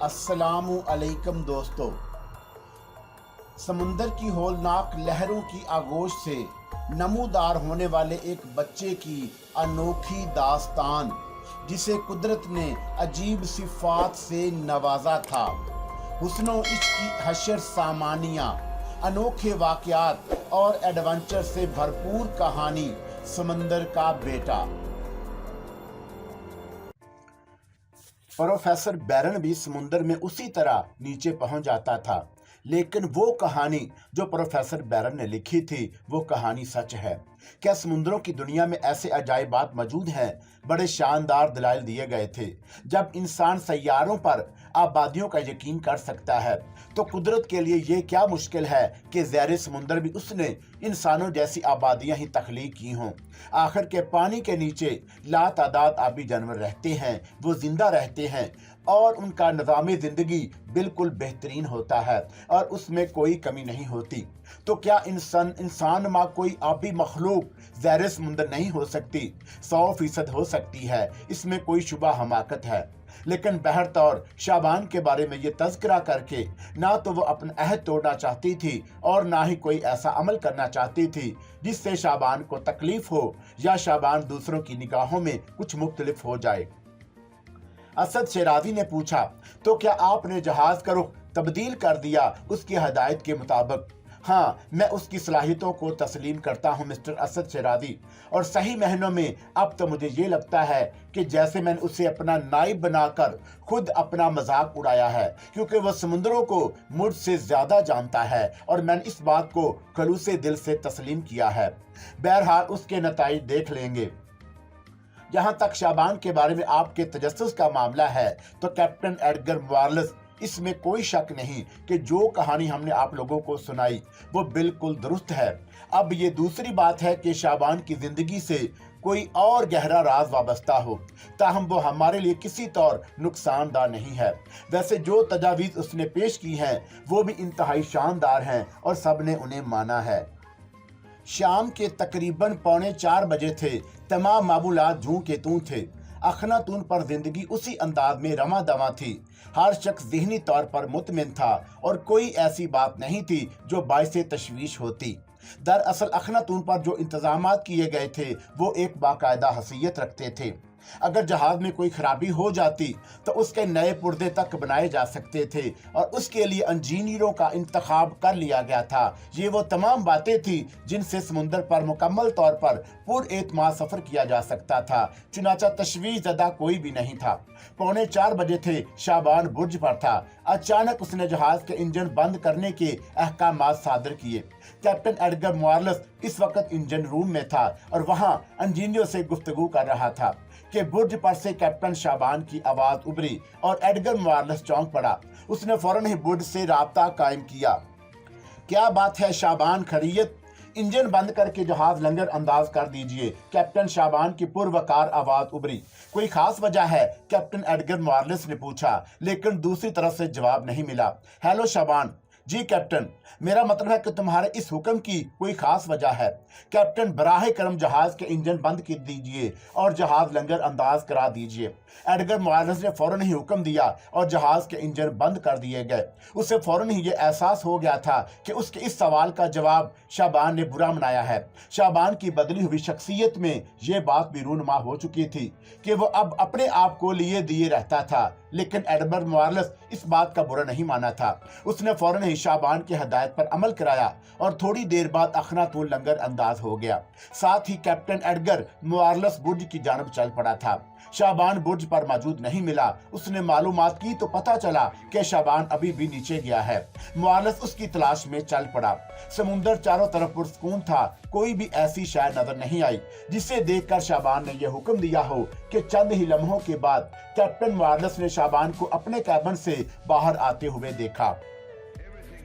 अस्सलाम अलैकुम दोस्तों। समुंदर की हौलनाक लहरों की आगोश से नमूदार होने वाले एक बच्चे की अनोखी दास्तान, जिसे कुदरत ने अजीब सिफात से नवाजा था। हुस्नो इश्क की हशर सामानियाँ, अनोखे वाक़यात और एडवेंचर से भरपूर कहानी समंदर का बेटा। प्रोफेसर बैरन भी समुंदर में उसी तरह नीचे पहुंच जाता था, लेकिन वो कहानी जो प्रोफेसर बैरन ने लिखी थी वो कहानी सच है। क्या समुद्रों की दुनिया में ऐसे अजायबात मौजूद हैं? बड़े शानदार दलाइल दिए गए थे। जब इंसान सैयारों पर आबादियों का यकीन कर सकता है तो कुदरत के लिए ये क्या मुश्किल है कि ज़ैर समुंदर भी उसने इंसानों जैसी आबादियां ही तख्लीक की हों। आखिर के पानी के नीचे लातादाद आबी जानवर रहते हैं, वो जिंदा रहते हैं और उनका निज़ाम ज़िंदगी बिल्कुल बेहतरीन होता है और उसमें कोई कमी नहीं होती। तो क्या इंसान माँ कोई आबी मखलूक ज़ैर समुंदर नहीं हो सकती? 100% हो सकती है, इसमें कोई शुबा हमाकत है। लेकिन बहरतौर शाबान के बारे में ये तज़किरा करके ना तो वो अपना अहद तोड़ना चाहती थी और ना ही कोई ऐसा अमल करना चाहती थी जिससे शाबान को तकलीफ हो या शाबान दूसरों की निगाहों में कुछ मुख्तलिफ हो जाए। असद शेराजी ने पूछा, तो क्या आपने जहाज का रुख तब्दील कर दिया उसकी हदायत के मुताबिक? हाँ, मैं उसकी सलाहियतों को तस्लीम करता हूँ मिस्टर असद शेराजी, और सही महीनों में अब तो मुझे ये लगता है कि जैसे मैंने उसे अपना नाइब बनाकर खुद अपना मजाक उड़ाया है, क्योंकि वह समुद्रों को मुझसे ज्यादा जानता है और मैंने इस बात को खलूसे दिल से तस्लीम किया है। बहरहाल उसके नताइज देख लेंगे। जहाँ तक शाबान के बारे में आपके तजस्सुस का मामला है तो कैप्टन एडगर वारलेस, इसमें कोई शक नहीं कि जो कहानी हमने आप लोगों को सुनाई वो बिल्कुल दुरुस्त है। अब ये दूसरी बात है कि शाबान की जिंदगी से कोई और गहरा राज वाबस्ता हो, ताहम वो हमारे लिए किसी तौर नुकसानदार नहीं है। वैसे जो तजावीज़ उसने पेश की हैं वो भी इंतहाई शानदार हैं और सब ने उन्हें माना है। शाम के तकरीबन 3:45 बजे थे। तमाम मामूलात जूं के तूं थे। अखनातून पर जिंदगी उसी अंदाज में रमा दवा थी। हर शख्स ज़हनी तौर पर मुतमिन था और कोई ऐसी बात नहीं थी जो बाइसे तशवीश होती। दरअसल अखनातून पर जो इंतजामात किए गए थे वो एक बाकायदा हैसियत रखते थे। अगर जहाज में कोई खराबी हो जाती तो उसके नए पुर्दे तक बनाए जा सकते थे और उसके लिए इंजीनियरों का इंतखाब कर लिया गया था। ये वो तमाम बातें थी जिनसे समुंदर पर मुकम्मल तौर पर पुरएतमाद सफर किया जा सकता था। चुनाचा तशवीश ज़दा कोई भी नहीं था। 3:45 बजे थे। शाबान बुर्ज पर था। अचानक उसने जहाज के इंजन बंद करने के अहकामात सादर किए। कैप्टन एडगर वारलेस इस वक्त इंजन रूम में था और वहां इंजीनियरों से गुफ्तगू कर रहा था कि बुर्ज पर से कैप्टन शाबान की आवाज उभरी और एडगर वारलेस चौंक पड़ा। उसने फौरन ही बुर्ज से राब्ता कायम किया। क्या बात है शाबान, खैरियत? इंजन बंद करके जहाज लंगर अंदाज कर दीजिए। कैप्टन शाबान की पुरवकार आवाज उभरी। कोई खास वजह है? कैप्टन एडगर वारलेस ने पूछा, लेकिन दूसरी तरफ से जवाब नहीं मिला। हेलो शाबान। जी कैप्टन, मेरा मतलब है कि तुम्हारे इस हुक्म की कोई खास वजह है। कैप्टन, बराहे करम जहाज के इंजन बंद कर दीजिए और जहाज लंगर अंदाज करा दीजिए। एडगर वारलेस ने फौरन ही हुक्म दिया और जहाज के इंजन बंद कर दिए गए। उसे फौरन ही ये एहसास हो गया था कि उसके इस सवाल का जवाब शाबान ने बुरा मनाया है। शाबान की बदली हुई शख्सियत में ये बात भी रूनुमा हो चुकी थी कि वो अब अपने आप को लिए दिए रहता था, लेकिन एडगर वारलेस इस बात का बुरा नहीं माना था। उसने फौरन ही शाबान की हदायत पर अमल कराया और थोड़ी देर बाद अखनातून लंगर अंदाज हो गया। साथ ही कैप्टन एडगर वारलेस बुर्ज की जानब चल पड़ा था। शाबान बुर्ज पर मौजूद नहीं मिला। उसने मालूमात की तो पता चला कि शाबान अभी भी नीचे गया है। वारलेस उसकी तलाश में चल पड़ा। समुंदर चारों तरफ पुरसकून था। कोई भी ऐसी शय नजर नहीं आई जिसे देखकर शाबान ने यह हुक्म दिया हो कि चंद ही लम्हों के बाद कैप्टन वारलेस ने शाबान को अपने कैबिन से बाहर आते हुए देखा।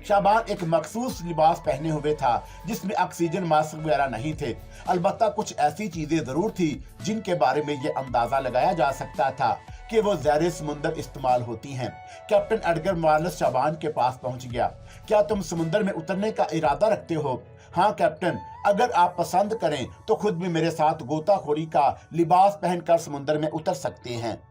शाबान एक मखसूस लिबास पहने हुए था जिसमें ऑक्सीजन मास्क वगैरह नहीं थे। अलबत्ता कुछ ऐसी चीजें जरूर थी जिनके बारे में ये अंदाजा लगाया जा सकता था कि वो ज़ैर समुंदर इस्तेमाल होती हैं। कैप्टन एडगर वारलेस शाबान के पास पहुंच गया। क्या तुम समुंदर में उतरने का इरादा रखते हो? हाँ कैप्टन, अगर आप पसंद करें तो खुद भी मेरे साथ गोताखोरी का लिबास पहनकर समुंदर में उतर सकते हैं।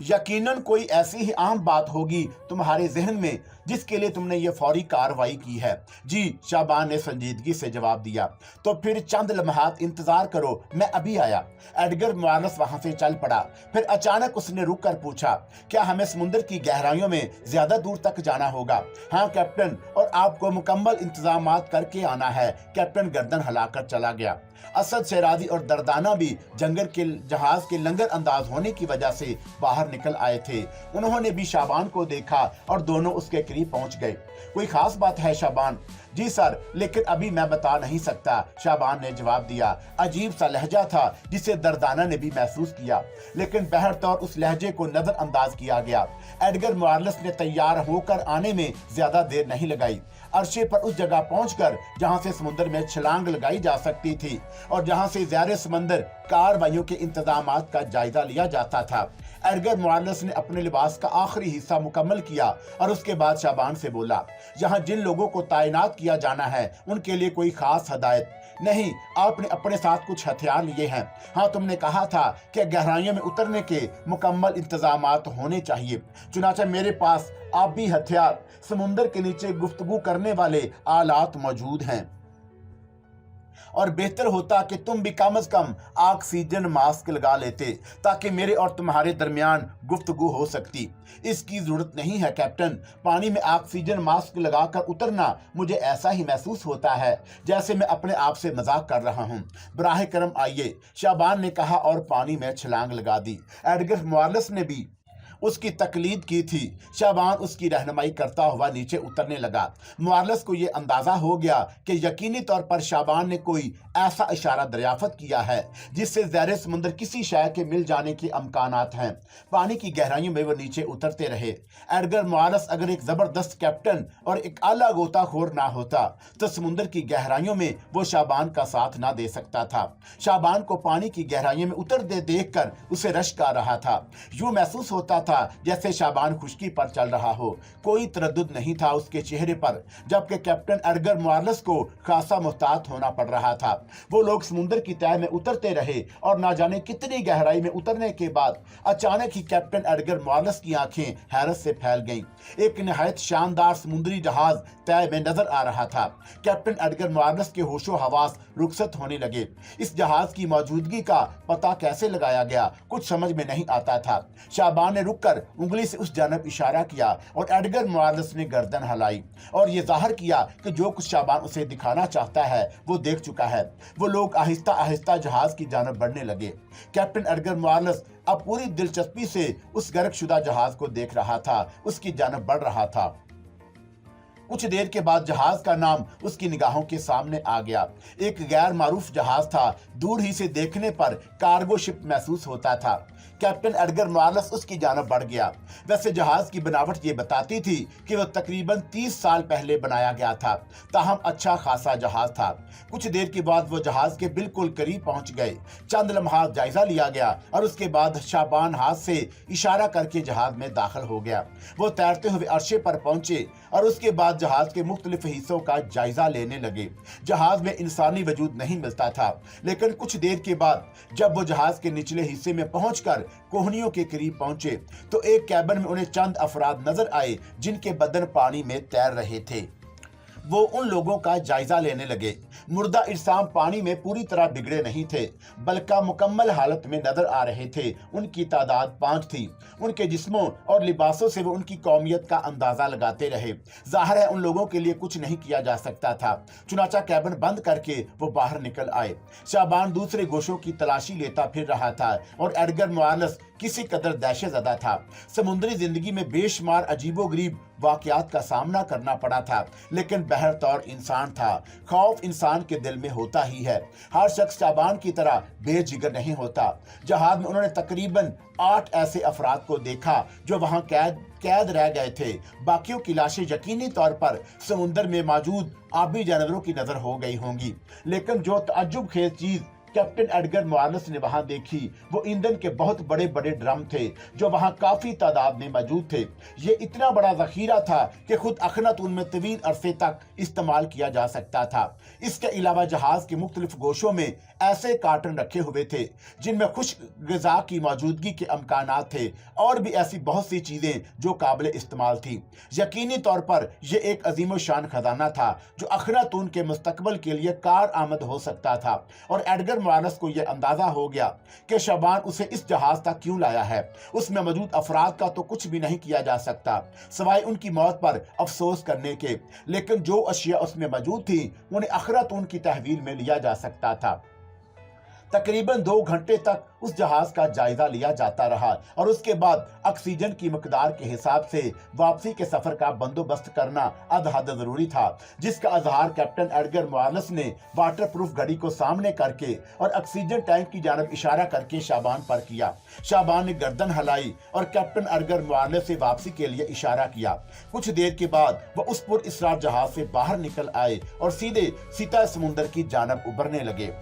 यकीनन कोई ऐसी ही आम बात होगी तुम्हारे जहन में जिसके लिए तुमने ये फौरी कार्रवाई की है। जी, शाबान ने संजीदगी से जवाब दिया। तो फिर चंद लम्हात इंतजार करो, मैं अभी आया। एडगर मुआनस वहां से चल पड़ा। फिर अचानक उसने रुक कर पूछा, क्या हमें समुद्र की गहराइयों में ज्यादा दूर तक जाना होगा? हाँ कैप्टन, और आपको मुकम्मल इंतजामात करके आना है। कैप्टन गर्दन हिलाकर चला गया। असद, शहराजी और दरदाना भी जंगल के जहाज के लंगर अंदाज होने की वजह से बाहर निकल आए थे। उन्होंने भी शाबान को देखा और दोनों उसके करीब पहुंच गए। कोई खास बात है शाबान? जी सर, लेकिन अभी मैं बता नहीं सकता, शाबान ने जवाब दिया। अजीब सा लहजा था जिसे दरदाना ने भी महसूस किया, लेकिन बहरतौर उस लहजे को नजरअंदाज किया गया। एडगर मुआर्लस ने तैयार होकर आने में ज्यादा देर नहीं लगाई। अरशे पर उस जगह पहुंचकर जहां से समुद्र में छलांग लगाई जा सकती थी और जहां से ज़ाहिर समंदर कार्रवाइयों के इंतजामात का जायजा लिया जाता था, एडगर मुआर्लस ने अपने लिबास का आखिरी हिस्सा मुकम्मल किया और उसके बाद शाबान से बोला, यहाँ जिन लोगों को तैनात किया जाना है उनके लिए कोई खास हदायत नहीं। आपने अपने साथ कुछ हथियार लिए हैं। हाँ, तुमने कहा था कि गहराइयों में उतरने के मुकम्मल इंतजामात होने चाहिए। चुनांचे मेरे पास आबी हथियार, समुद्र के नीचे गुफ्तगू करने वाले आलात मौजूद हैं, और बेहतर होता कि तुम भी कम से कम ऑक्सीजन मास्क लगा लेते ताकि मेरे और तुम्हारे दरमियान गुफ्तगू हो सकती। इसकी जरूरत नहीं है कैप्टन। पानी में ऑक्सीजन मास्क लगाकर उतरना मुझे ऐसा ही महसूस होता है जैसे मैं अपने आप से मजाक कर रहा हूँ। बराह करम आइए, शाबान ने कहा और पानी में छलांग लगा दी। एडगर मुआर्लस ने भी उसकी तकलीद की थी। शाबान उसकी रहनुमाई करता हुआ नीचे उतरने लगा। मुआर्लस को यह अंदाजा हो गया कि यकीनी तौर पर शाबान ने कोई ऐसा इशारा दरियाफ्त किया है जिससे ज़ाहिर समुद्र किसी शय के मिल जाने के अमकानात हैं। पानी की गहराइयों में वो नीचे उतरते रहे। एडगर मुआर्लस अगर एक जबरदस्त कैप्टन और एक आला गोताखोर ना होता तो समुद्र की गहराइयों में वो शाबान का साथ ना दे सकता था। शाबान को पानी की गहराइयों में उतरते देखकर उसे रश्क आ रहा था। यूं महसूस होता था जैसे शाबान खुश्की पर चल रहा हो। कोई तरद्दुद नहीं था उसके चेहरे पर, जबकि कैप्टन एडगर मुआर्लस को खासा मुहतात होना पड़ रहा था। वो लोग समुद्र की तह में उतरते रहे और ना जाने कितनी गहराई में उतरने के बाद अचानक ही कैप्टन एडगर मुआर्लस की आंखें हैरत से फैल गईं। एक निहायत शानदार समुद्री जहाज तह में नजर आ रहा था। कैप्टन एडगर मुआर्लस के होशो हवास रुखसत होने लगे। इस जहाज की मौजूदगी का पता कैसे लगाया गया कुछ समझ में नहीं आता था। शाबान ने रुककर उंगली से उस जानब इशारा किया और एडगर मुआर्लस ने गर्दन हिलाई और ये जाहिर किया कि जो कुछ शाबान उसे दिखाना चाहता है वो देख चुका है। वो लोग आहिस्ता आहिस्ता जहाज की जानब बढ़ने लगे। कैप्टन एडगर मुआर्लस अब पूरी दिलचस्पी से उस गर्कशुदा जहाज को देख रहा था, उसकी जानब बढ़ रहा था। कुछ देर के बाद जहाज का नाम उसकी निगाहों के सामने आ गया। एक गैर मारूफ जहाज था। दूर ही से देखने पर कार्गो शिप महसूस होता था। कैप्टन एडगर मुआर्लस उसकी जानब बढ़ गया। वैसे जहाज की बनावट ये बताती थी कि वह तकरीबन 30 साल पहले बनाया गया था, ताहम अच्छा खासा जहाज था। कुछ देर के बाद वो जहाज के बिल्कुल करीब पहुंच गए। चंद लम्हा जायजा लिया गया और उसके बाद शाबान हाथ से इशारा करके जहाज में दाखिल हो गया। वो तैरते हुए अर्शे पर पहुंचे और उसके बाद जहाज के मुख्तलिफ हिस्सों का जायजा लेने लगे। जहाज में इंसानी वजूद नहीं मिलता था, लेकिन कुछ देर के बाद जब वो जहाज के निचले हिस्से में पहुंचकर कोहनियों के करीब पहुंचे तो एक कैबिन में उन्हें चंद अफराद नजर आए जिनके बदन पानी में तैर रहे थे। वो उन लोगों का जायजा लेने लगे। मुर्दा इरसाम पानी में पूरी तरह बिगड़े नहीं थे, बल्कि मुकम्मल हालत में नजर आ रहे थे। उनकी तादाद 5 थी। उनके जिस्मों और लिबासों से वो उनकी कौमियत का अंदाजा लगाते रहे। जाहिर है उन लोगों के लिए कुछ नहीं किया जा सकता था। चुनाचा कैबिन बंद करके वो बाहर निकल आए। शाबान दूसरे गोशों की तलाशी लेता फिर रहा था और एडगर मुआर्लस किसी कदर दहशतज़दा था। समुद्री जिंदगी में बेशुमार अजीबोगरीब वाकयात का सामना करना पड़ा था, लेकिन बहरतौर इंसान था। खौफ इंसान के दिल में होता ही है। हर शख्स शाबान की तरह बेजिगर नहीं होता। जहाज में उन्होंने तकरीबन 8 ऐसे अफराद को देखा जो वहां कैद रह गए थे। बाकियों की लाशें यकीनी तौर पर समुद्र में मौजूद आबी जानवरों की नजर हो गई होंगी, लेकिन जो तअज्जुब खेज चीज कैप्टन एडगर मुआनस ने वहां देखी वो ईंधन के बहुत बड़े बड़े ड्रम थे जो वहां काफी तादाद में मौजूद थे। ये इतना बड़ा जखीरा था कि खुद अखनातून में तवील अरसे तक इस्तेमाल किया जा सकता था। इसके अलावा जहाज के मुख्तलिफ गोशों में ऐसे कार्टन रखे हुए थे जिनमें खुश्क ग़िज़ा की मौजूदगी के अमकानात थे और भी ऐसी बहुत सी चीजें जो काबिल इस्तेमाल थी। यकीनी तौर पर यह एक अजीम शान खजाना था जो अखनातून के मुस्तकबिल के लिए कार आमद हो सकता था। और एडगर मुआनस को यह अंदाजा हो गया कि शाबान उसे इस जहाज तक क्यों लाया है। उसमें मौजूद अफराद का तो कुछ भी नहीं किया जा सकता सिवाय उनकी मौत पर अफसोस करने के, लेकिन जो अशिया उसमें मौजूद थी उन्हें अखनातून की तहवील में लिया जा सकता था। तकरीबन 2 घंटे तक उस जहाज का जायजा लिया जाता रहा और उसके बाद ऑक्सीजन की मकदार के हिसाब से वापसी के सफर का बंदोबस्त करना अदहद जरूरी था, जिसका अजहार कैप्टन एडगर मुआनस ने वाटर प्रूफ घड़ी को सामने करके और ऑक्सीजन टैंक की जानब इशारा करके शाबान पर किया। शाबान ने गर्दन हिलाई और कैप्टन एडगर मुआनस से वापसी के लिए इशारा किया। कुछ देर के बाद वह उस पुरइसरार जहाज से बाहर निकल आए और सीधे सीता समुंदर की जानब उबरने लगे।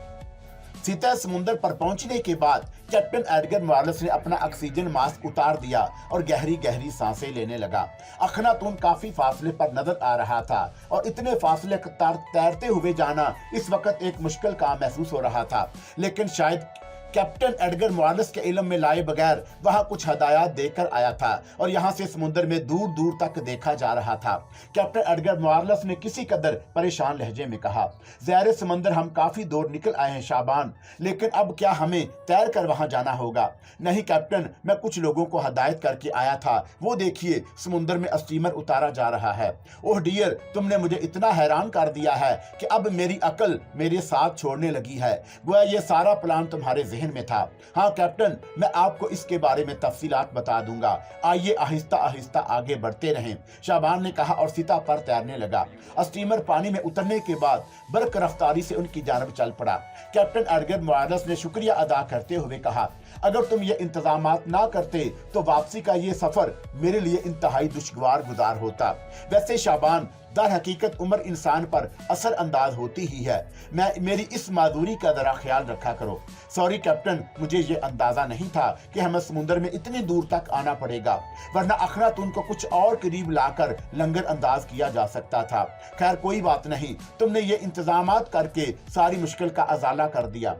सीता समुंदर पर पहुंचने के बाद कैप्टन एडगर मुआनस ने अपना ऑक्सीजन मास्क उतार दिया और गहरी गहरी सांसें लेने लगा। अखनातून काफी फासले पर नजर आ रहा था और इतने फासले तैरते हुए जाना इस वक्त एक मुश्किल काम महसूस हो रहा था, लेकिन शायद कैप्टन एडगर मुआनस के इल्म में लाए बगैर वहां कुछ हदायत देकर आया था और यहां से समुद्र में दूर दूर तक देखा जा रहा था। कैप्टन एडगर मुआनस ने किसी कदर परेशान लहजे में कहा, ज़ैर समंदर हम काफी दूर निकल आए हैं शाबान, लेकिन अब क्या हमें तैर कर वहां जाना होगा? नहीं कैप्टन, मैं कुछ लोगों को हदायत करके आया था, वो देखिए समुद्र में स्टीमर उतारा जा रहा है। ओह डियर, तुमने मुझे इतना हैरान कर दिया है कि अब मेरी अकल मेरे साथ छोड़ने लगी है। गोया ये सारा प्लान तुम्हारे में था। हाँ कैप्टन, मैं आपको इसके बारे में तफसीलात बता दूंगा। आइए आहिस्ता आहिस्ता आगे बढ़ते रहें, शाबान ने कहा और सीता पर तैरने लगा। स्टीमर पानी में उतरने के बाद बर्क रफ्तारी से उनकी जानब चल पड़ा। कैप्टन एडगर मुआनस ने शुक्रिया अदा करते हुए कहा, अगर तुम ये इंतजामात ना करते तो वापसी का ये सफर मेरे लिए इंतहाई दुश्वार गुजार होता। वैसे शाबान, दर हकीकत उम्र इंसान पर असर अंदाज होती ही है। मेरी इस माजूरी का जरा ख्याल रखा करो। सॉरी कैप्टन, मुझे ये अंदाजा नहीं था कि हमें समुद्र में इतनी दूर तक आना पड़ेगा, वरना अखनातून को कुछ और करीब लाकर लंगर अंदाज किया जा सकता था। खैर कोई बात नहीं, तुमने ये इंतजामात करके सारी मुश्किल का अजाला कर दिया।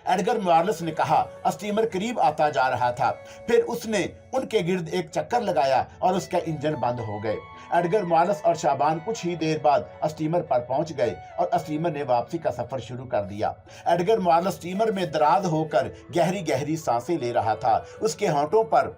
एडगर मुआनस ने कहा। स्टीमर करीब आता जा रहा था, फिर उसने उनके गिर्द एक चक्कर लगाया और उसका इंजन बंद हो गए। एडगर मुआनस और शाबान कुछ ही देर बाद स्टीमर पर पहुंच गए और स्टीमर ने वापसी का सफर शुरू कर दिया। एडगर मुआनस स्टीमर में दराज होकर गहरी गहरी सांसें ले रहा था। उसके होंठों पर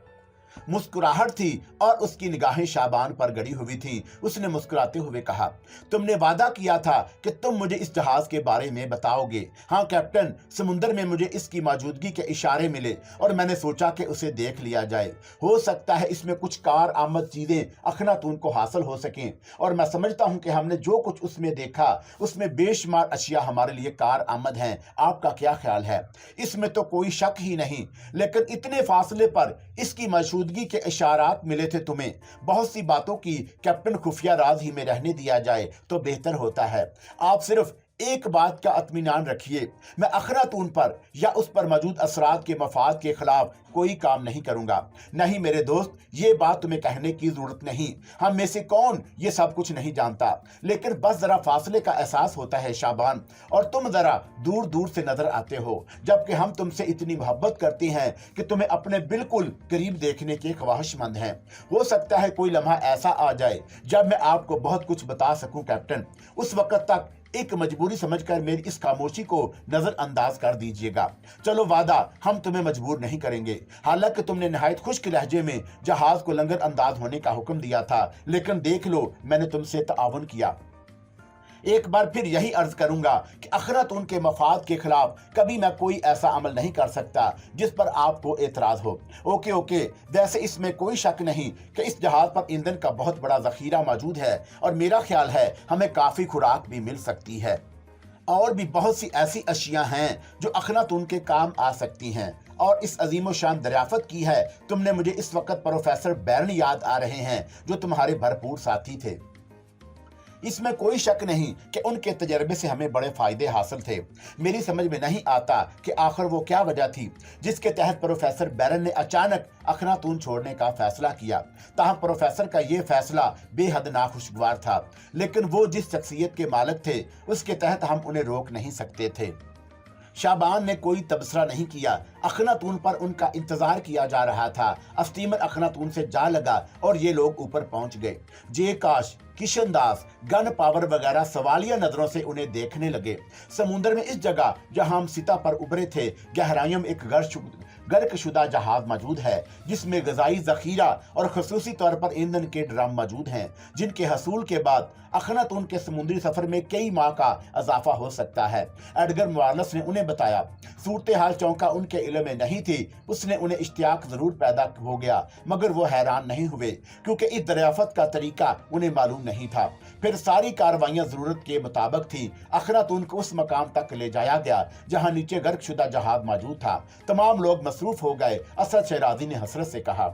मुस्कुराहट थी और उसकी निगाहें शाबान पर गड़ी हुई थी। उसने मुस्कुराते हुए कहा, तुमने वादा किया था कि तुम मुझे इस जहाज के बारे में बताओगे। हाँ कैप्टन, समुद्र में मुझे इसकी मौजूदगी के इशारे मिले और मैंने सोचा कि उसे देख लिया जाए। हो सकता है इसमें कुछ कार आमद चीजें अखनातून को हासिल हो सकें, और मैं समझता हूं कि हमने जो कुछ उसमें देखा उसमें बेशुमार अशिया हमारे लिए कार आमद हैं। आपका क्या ख्याल है? इसमें तो कोई शक ही नहीं, लेकिन इतने फासले पर इसकी मौजूदगी के इशारात मिले थे तुम्हें। बहुत सी बातों की कैप्टन खुफिया राज ही में रहने दिया जाए तो बेहतर होता है। आप सिर्फ एक बात का इत्मीनान रखिए, मैं अखनातून पर या उस पर मौजूद असरात के मफाद के खिलाफ कोई काम नहीं करूंगा। नहीं मेरे दोस्त, ये बात तुम्हें कहने की जरूरत नहीं। हम में से कौन ये सब कुछ नहीं जानता, लेकिन बस जरा फासले का एहसास होता है शाबान, और तुम जरा दूर दूर से नजर आते हो, जबकि हम तुमसे इतनी मोहब्बत करते हैं कि तुम्हें अपने बिल्कुल करीब देखने के ख्वाहिशमंद हैं। हो सकता है कोई लम्हा ऐसा आ जाए जब मैं आपको बहुत कुछ बता सकूं कैप्टन। उस वक्त तक एक मजबूरी समझकर मेरी इस खामोशी को नजरअंदाज कर दीजिएगा। चलो वादा, हम तुम्हें मजबूर नहीं करेंगे। हालांकि तुमने निहायत खुश्क लहजे में जहाज को लंगर अंदाज होने का हुक्म दिया था, लेकिन देख लो मैंने तुमसे ताउन किया। एक बार फिर यही अर्ज करूंगा कि अखनातून के मफाद के खिलाफ कभी मैं कोई ऐसा अमल नहीं कर सकता जिस पर आपको एतराज हो। ओके ओके, वैसे इसमें कोई शक नहीं कि इस जहाज पर ईंधन का बहुत बड़ा जखीरा मौजूद है, और मेरा ख्याल है हमें काफी खुराक भी मिल सकती है। और भी बहुत सी ऐसी अशिया हैं जो अखनातून के काम आ सकती हैं, और इस अजीम शान दरियाफत की है तुमने मुझे इस वक्त प्रोफेसर बैरन याद आ रहे हैं जो तुम्हारे भरपूर साथी थे। इसमें कोई शक नहीं कि उनके तजर्बे से हमें बड़े फायदे हासिल थे। मेरी समझ में नहीं आता कि आखिर वो क्या वजह थी जिसके तहत प्रोफेसर बैरन ने अचानक अखनातून छोड़ने का फैसला किया। ताहम प्रोफेसर का ये फैसला बेहद नाखुशगवार था, लेकिन वो जिस शख्सियत के मालिक थे उसके तहत हम उन्हें रोक नहीं सकते थे। शाबान ने कोई तबसरा नहीं किया। अखनातून पर उनका इंतजार किया जा रहा था। स्टीमर अखनातून से जा लगा और ये लोग ऊपर पहुंच गए। जयकाश, किशन दास, गन पावर वगैरह सवालिया नजरों से उन्हें देखने लगे। समुद्र में इस जगह जहां हम सिता पर उभरे थे, गहराइयों में एक गर्कशुदा जहाज मौजूद है जिसमें गजाई जखीरा और खसूसी तौर पर ईंधन के ड्रम मौजूद हैं, जिनके हसूल के बाद अखनातून के समुद्री सफर में कई माह का इजाफा हो सकता है। एडगर मुआलस ने उन्हें बताया। सूरत हाल चौंका उनके इल्म में नहीं थी। उसने उन्हें इश्तियाक जरूर पैदा हो गया, मगर वो हैरान नहीं हुए क्योंकि इस दरियाफत का तरीका उन्हें मालूम नहीं था। फिर सारी कार्रवाइयां जरूरत के मुताबिक थी। अखनातून को उस मकाम तक ले जाया गया जहां नीचे गर्कशुदा जहाज मौजूद था। तमाम लोग मसरूफ हो गए। असद शहराजी ने हसरत से कहा,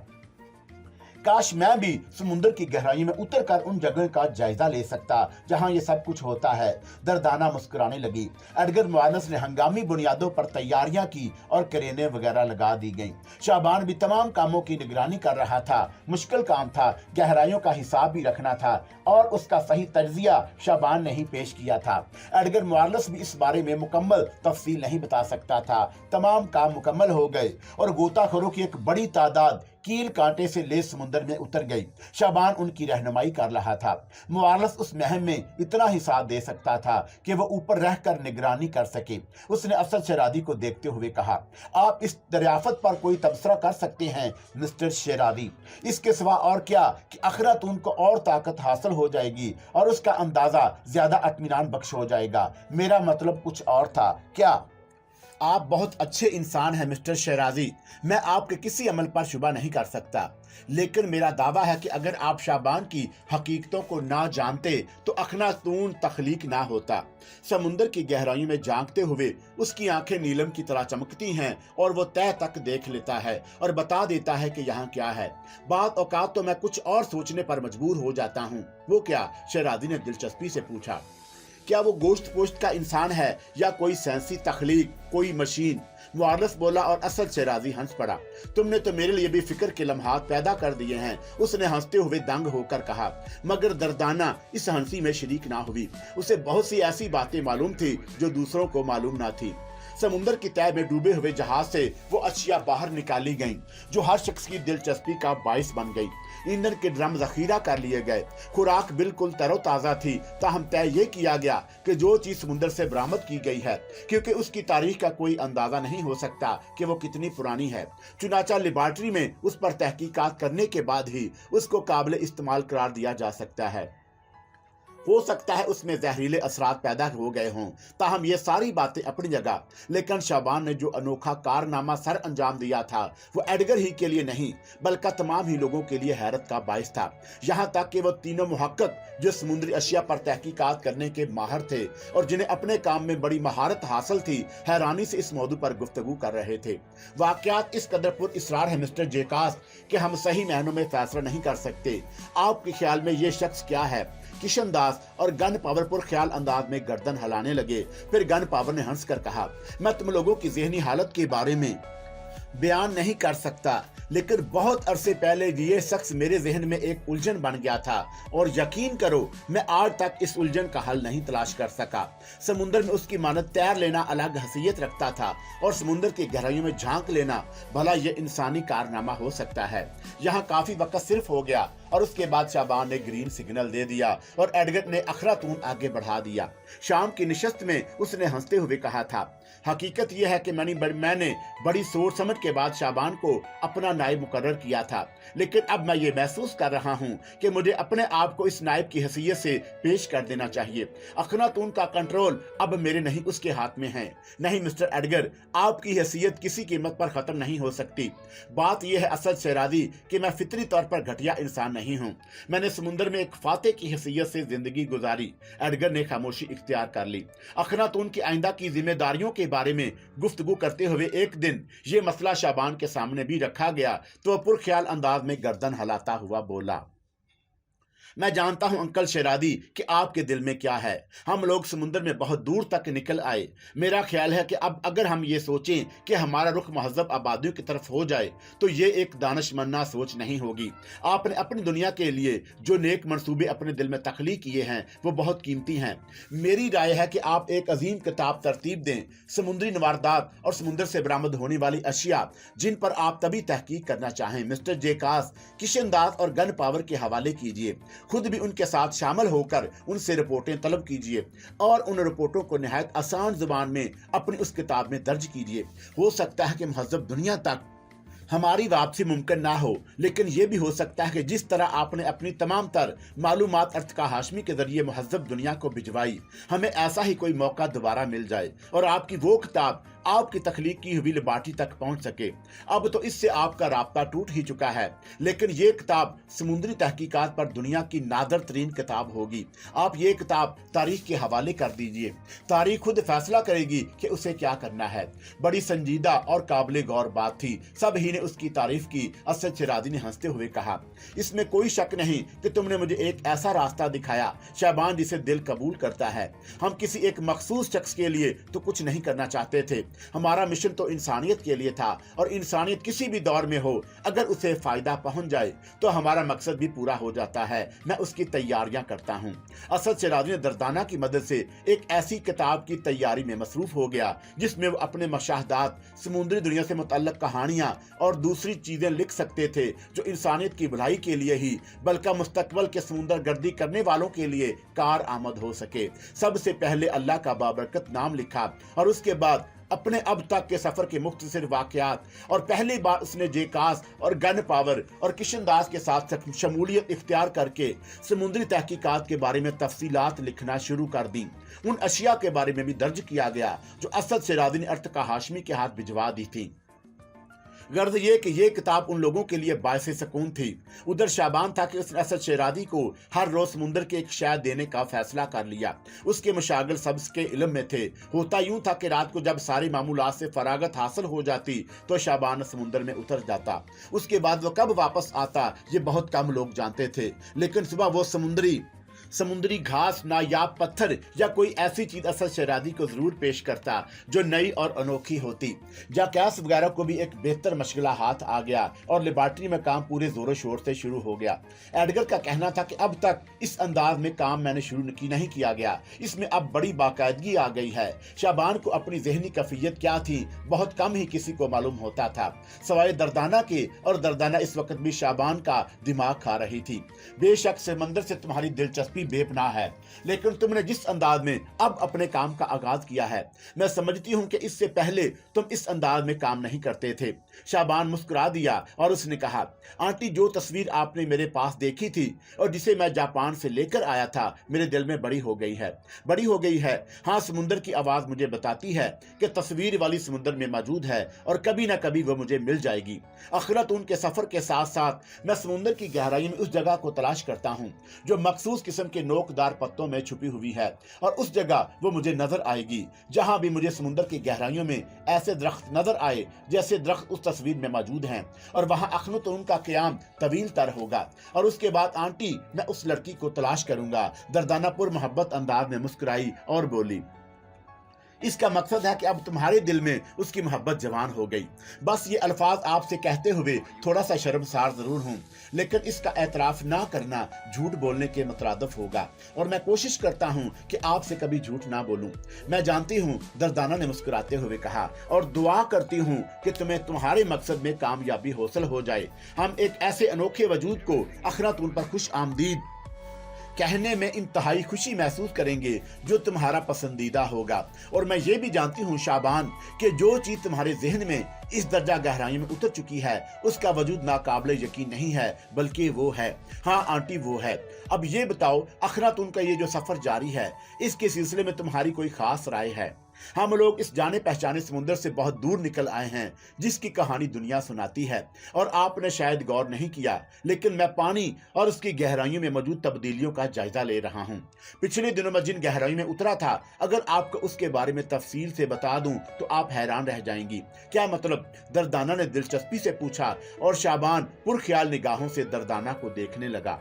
काश मैं भी समुद्र की गहराई में उतरकर उन जगह का जायजा ले सकता जहां ये सब कुछ होता है। दर्दाना मुस्कुराने लगी। एडगर मुआनस ने हंगामी बुनियादों पर तैयारियां की और करेने वगैरह लगा दी गईं। शाबान भी तमाम कामों की निगरानी कर रहा था। मुश्किल काम था, गहराइयों का हिसाब भी रखना था और उसका सही तज्जिया शाबान ने ही पेश किया था। एडगर मुआनस भी इस बारे में मुकम्मल तफसील नहीं बता सकता था। तमाम काम मुकम्मल हो गए और गोताखोरों की एक बड़ी तादाद कील कांटे से लेस समुद्र में उतर गई। शाबान उनकी रहनुमाई कर रहा था। मुआलस उस महम में इतना ही साथ दे सकता था कि वो ऊपर रहकर निगरानी कर सके। उसने असद शेरादी को देखते हुए कहा, आप इस दरियाफत पर कोई तबसरा कर सकते हैं मिस्टर शेरादी? इसके सिवा और क्या कि अखनातून को और ताकत हासिल हो जाएगी और उसका अंदाजा ज्यादा इत्मीनान बख्श हो जाएगा। मेरा मतलब कुछ और था। क्या आप बहुत अच्छे इंसान हैं मिस्टर शेराजी। मैं आपके किसी अमल पर शुबा नहीं कर सकता, लेकिन मेरा दावा है कि अगर आप शाबान की हकीकतों को ना जानते तो अखनातून तख्लीक ना होता। समुद्र की गहराइयों में झांकते हुए उसकी आंखें नीलम की तरह चमकती हैं और वो तह तक देख लेता है और बता देता है कि यहाँ क्या है। बात औकात तो मैं कुछ और सोचने पर मजबूर हो जाता हूँ। वो क्या? शेराजी ने दिलचस्पी से पूछा। क्या वो गोश्त पोश्त का इंसान है या कोई साइंसी तख्लीक, कोई मशीन? मुआरस बोला और असद शेराजी हंस पड़ा। तुमने तो मेरे लिए भी फिक्र के लम्हात पैदा कर दिए हैं, उसने हंसते हुए दंग होकर कहा। मगर दर्दाना इस हंसी में शरीक ना हुई। उसे बहुत सी ऐसी बातें मालूम थी जो दूसरों को मालूम ना थी। समुद्र की तह में डूबे हुए जहाज से वो अशिया बाहर निकाली गईं जो हर शख्स की दिलचस्पी का बाइस बन गई। ईंधन के ड्रम जखीरा कर लिए गए। खुराक बिल्कुल तरोताजा थी। ताहम तय ये किया गया कि जो चीज समुद्र से बरामद की गई है, क्योंकि उसकी तारीख का कोई अंदाजा नहीं हो सकता कि वो कितनी पुरानी है, चुनाचा लेबॉर्ट्री में उस पर तहकीकात करने के बाद ही उसको काबिल इस्तेमाल करार दिया जा सकता है। हो सकता है उसमें जहरीले असरात पैदा हो गए हों। ताहम ये सारी बातें अपनी जगह, लेकिन शाबान ने जो अनोखा कारनामा सर अंजाम दिया था वो एडगर ही के लिए नहीं बल्कि तमाम ही लोगों के लिए हैरत का बाइस था। यहाँ तक कि वो तीनों मुहक्किक जो समुद्री अशिया पर तहकीकात करने के माहिर थे और जिन्हें अपने काम में बड़ी महारत हासिल थी, हैरानी से इस मौजू पर गुफ्तगू कर रहे थे। वाकयात इस कदर पुर इसरार है मिस्टर जेकास कि हम सही मायनों में फैसला नहीं कर सकते। आपके ख्याल में ये शख्स क्या है? किशन दास और गन पावर पर ख्याल अंदाज में गर्दन हिलाने लगे। फिर गन पावर ने हंसकर कहा, मैं तुम लोगों की ज़हनी हालत के बारे में बयान नहीं कर सकता, लेकिन बहुत अरसे पहले ये शख्स मेरे जहन में एक उलझन बन गया था और यकीन करो मैं आज तक इस उलझन का हल नहीं तलाश कर सका। समुद्र में उसकी मानद तैर लेना अलग हसीयत रखता था और समुद्र की गहराइयों में झांक लेना भला ये इंसानी कारनामा हो सकता है। यहाँ काफी वक्त सिर्फ हो गया और उसके बाद शाबान ने ग्रीन सिग्नल दे दिया और एडगर ने अखनातून आगे बढ़ा दिया। शाम की निशस्त में उसने हंसते हुए कहा था, हकीकत यह है कि मैंने बड़ी सोच समझ के बाद शाबान को अपना नायब मुकर्रर किया था, लेकिन अब मैं ये महसूस कर रहा हूँ कि मुझे अपने आप को इस नायब की हैसियत से पेश कर देना चाहिए। अखनातून का कंट्रोल अब मेरे नहीं उसके हाथ में है। नहीं मिस्टर एडगर, आपकी हैसियत किसी कीमत पर खत्म नहीं हो सकती। बात यह है असद शेराजी कि मैं फितरी तौर पर घटिया इंसान नहीं हूँ। मैंने समुद्र में एक फाते की हैसियत से जिंदगी गुजारी। एडगर ने खामोशी इख्तियार कर ली। अखनातून की आइंदा की जिम्मेदारियों के बारे में गुफ्तगू करते हुए एक दिन ये मसला शाबान के सामने भी रखा गया तो पुरख्याल अंदाज में गर्दन हिलाता हुआ बोला, मैं जानता हूं अंकल शेरादी कि आपके दिल में क्या है। हम लोग समुद्र में बहुत दूर तक निकल आए। मेरा ख्याल है कि अब अगर हम ये सोचें कि हमारा रुख महज़ब आबादियों की तरफ हो जाए तो ये एक दानिशमंदा सोच नहीं होगी। आपने अपनी दुनिया के लिए जो नेक मंसूबे अपने दिल में तख्लीक किए हैं वो बहुत कीमती हैं। मेरी राय है कि आप एक अजीम किताब तरतीब दें, समुद्री नवारदात और समुद्र से बरामद होने वाली अशिया जिन पर आप तभी तहकीक करना चाहें। मिस्टर जेकास, किशनदास और गन पावर के हवाले कीजिए। खुद भी उनके साथ शामिल होकर उनसे रिपोर्टें तलब कीजिए और उन रिपोर्टों को निहायत आसान जुबान में अपनी उस किताब में दर्ज कीजिए। हो सकता है कि महज़ब दुनिया तक हमारी वापसी मुमकिन ना हो, लेकिन यह भी हो सकता है कि जिस तरह आपने अपनी तमाम तर मालूमात अर्तका हाशमी के जरिए महज़ब दुनिया को भिजवाई, हमें ऐसा ही कोई मौका दोबारा मिल जाए और आपकी वो किताब आपकी तख्लीक की हुई लिबार्टी तक पहुंच सके। अब तो इससे आपका राब्ता टूट ही चुका है, लेकिन ये किताब समुद्री तहकीकात पर दुनिया की नादर तरीन किताब होगी। आप ये किताब तारीख के हवाले कर दीजिए। तारीख खुद फैसला करेगी कि उसे क्या करना है। बड़ी संजीदा और काबिल गौर बात थी। सब ही ने उसकी तारीफ की। असद शेरादी ने हंसते हुए कहा, इसमें कोई शक नहीं कि तुमने मुझे एक ऐसा रास्ता दिखाया शाबान जिसे दिल कबूल करता है। हम किसी एक मखसूस शख्स के लिए तो कुछ नहीं करना चाहते थे। हमारा मिशन तो इंसानियत के लिए था, और इंसानियत किसी भी दौर में हो, अगर उसे फायदा पहुंच जाए तो हमारा मकसद भी पूरा हो जाता है। मैं उसकी तैयारियां करता हूं। असद शेरादी ने दर्दाना की मदद से एक ऐसी किताब की तैयारी में मसरूफ हो गया जिसमें वो अपने मशाहदात, समुद्री दुनिया से मुतल्लक कहानियां और दूसरी चीजें लिख सकते थे जो इंसानियत की भलाई के लिए ही बल्कि मुस्तकबल के समुद्र गर्दी करने वालों के लिए कार आमद हो सके। सबसे पहले अल्लाह का बाबरकत नाम लिखा और उसके बाद अपने अब तक के सफर के मुख्तसर वाकयात, और पहली बार उसने जेकास और गन पावर और किशनदास के साथ शमूलियत इख्तियार करके समुद्री तहकीकात के बारे में तफसीलात लिखना शुरू कर दी। उन अशिया के बारे में भी दर्ज किया गया जो असद शेरादी ने अर्तका हाशमी के हाथ भिजवा दी थी। गर्ज ये कि ये किताब उन लोगों के लिए बायसे सुकून थी। उधर शाबान था कि उसने असद शेरादी को हर रोज समुद्र के एक शय देने का फैसला कर लिया। उसके मशागिल सब्ज के इल्म में थे। होता यूं था कि रात को जब सारी मामूलात से फरागत हासिल हो जाती तो शाबान समुद्र में उतर जाता। उसके बाद वो कब वापस आता ये बहुत कम लोग जानते थे, लेकिन सुबह वो समुद्री घास, नायाब पत्थर या कोई ऐसी चीज असद शेरादी को जरूर पेश करता जो नई और अनोखी होती। जाकैस वगैरह को भी एक बेहतर मशगला हाथ आ गया और लेबॉर्ट्री में काम पूरे जोरों शोर से शुरू हो गया। एडगर का कहना था कि अब तक इस अंदाज में काम मैंने शुरू नहीं किया गया, इसमें अब बड़ी बाकायदगी आ गई है। शाबान को अपनी जहनी कैफियत क्या थी बहुत कम ही किसी को मालूम होता था, सवाए दर्दाना के, और दर्दाना इस वक्त भी शाबान का दिमाग खा रही थी। बेशक समंदर से तुम्हारी दिलचस्पी बेपनाह है, लेकिन तुमने जिस अंदाज में अब अपने काम का आगाज किया है, मैं समझती हूं कि इससे पहले तुम इस अंदाज में काम नहीं करते थे। शाबान मुस्कुरा दिया और उसने कहा, आंटी, जो तस्वीर आपने मेरे पास देखी थी और जिसे मैं जापान से लेकर आया था मेरे दिल में बड़ी हो गई है। हाँ, समुद्र की आवाज मुझे बताती है कि तस्वीर वाली समुद्र में मौजूद है और कभी ना कभी वो मुझे मिल जाएगी। अखरतून के सफर के साथ साथ मैं समुद्र की गहराई में उस जगह को तलाश करता हूँ जो मखसूस किस्म के नोकदार पत्तों में छुपी हुई है, और उस जगह वो मुझे नजर आएगी जहां भी मुझे समुद्र की गहराइयों में ऐसे दरख्त नजर आए जैसे दरख्त उस तस्वीर में मौजूद हैं, और वहां अखनुतून का क़याम तवील तर होगा। और उसके बाद आंटी, मैं उस लड़की को तलाश करूंगा। दर्दाना पुर मोहब्बत अंदाज में मुस्कुराई और बोली, इसका मकसद है कि अब तुम्हारे दिल में उसकी मोहब्बत जवान हो गई। बस ये अल्फाज आपसे कहते हुए थोड़ा सा शर्मसार जरूर हूँ, लेकिन इसका एतराफ ना करना झूठ बोलने के मुतरादिफ होगा, और मैं कोशिश करता हूँ कि आपसे कभी झूठ ना बोलूं। मैं जानती हूँ, दर्दाना ने मुस्कुराते हुए कहा, और दुआ करती हूँ कि तुम्हें तुम्हारे मकसद में कामयाबी हासिल हो जाए। हम एक ऐसे अनोखे वजूद को अखरातून पर खुश आमदीद कहने में इंतहाई खुशी महसूस करेंगे जो तुम्हारा पसंदीदा होगा। और मैं ये भी जानती हूँ शाबान कि जो चीज तुम्हारे जहन में इस दर्जा गहराई में उतर चुकी है उसका वजूद नाकाबिले यकीन नहीं है, बल्कि वो है। हाँ आंटी, वो है। अब ये बताओ, अखरातून का ये जो सफर जारी है, इसके सिलसिले में तुम्हारी कोई खास राय है? हम लोग इस जाने पहचाने समुद्र से बहुत दूर निकल आए हैं जिसकी कहानी दुनिया सुनाती है, और आपने शायद गौर नहीं किया, लेकिन मैं पानी और उसकी गहराइयों में मौजूद तब्दीलियों का जायजा ले रहा हूँ। पिछले दिनों में जिन गहराइयों में उतरा था, अगर आपको उसके बारे में तफसील से बता दूं तो आप हैरान रह जाएंगी। क्या मतलब? दर्दाना ने दिलचस्पी से पूछा, और शाबान पुरख्याल निगाहों से दर्दाना को देखने लगा।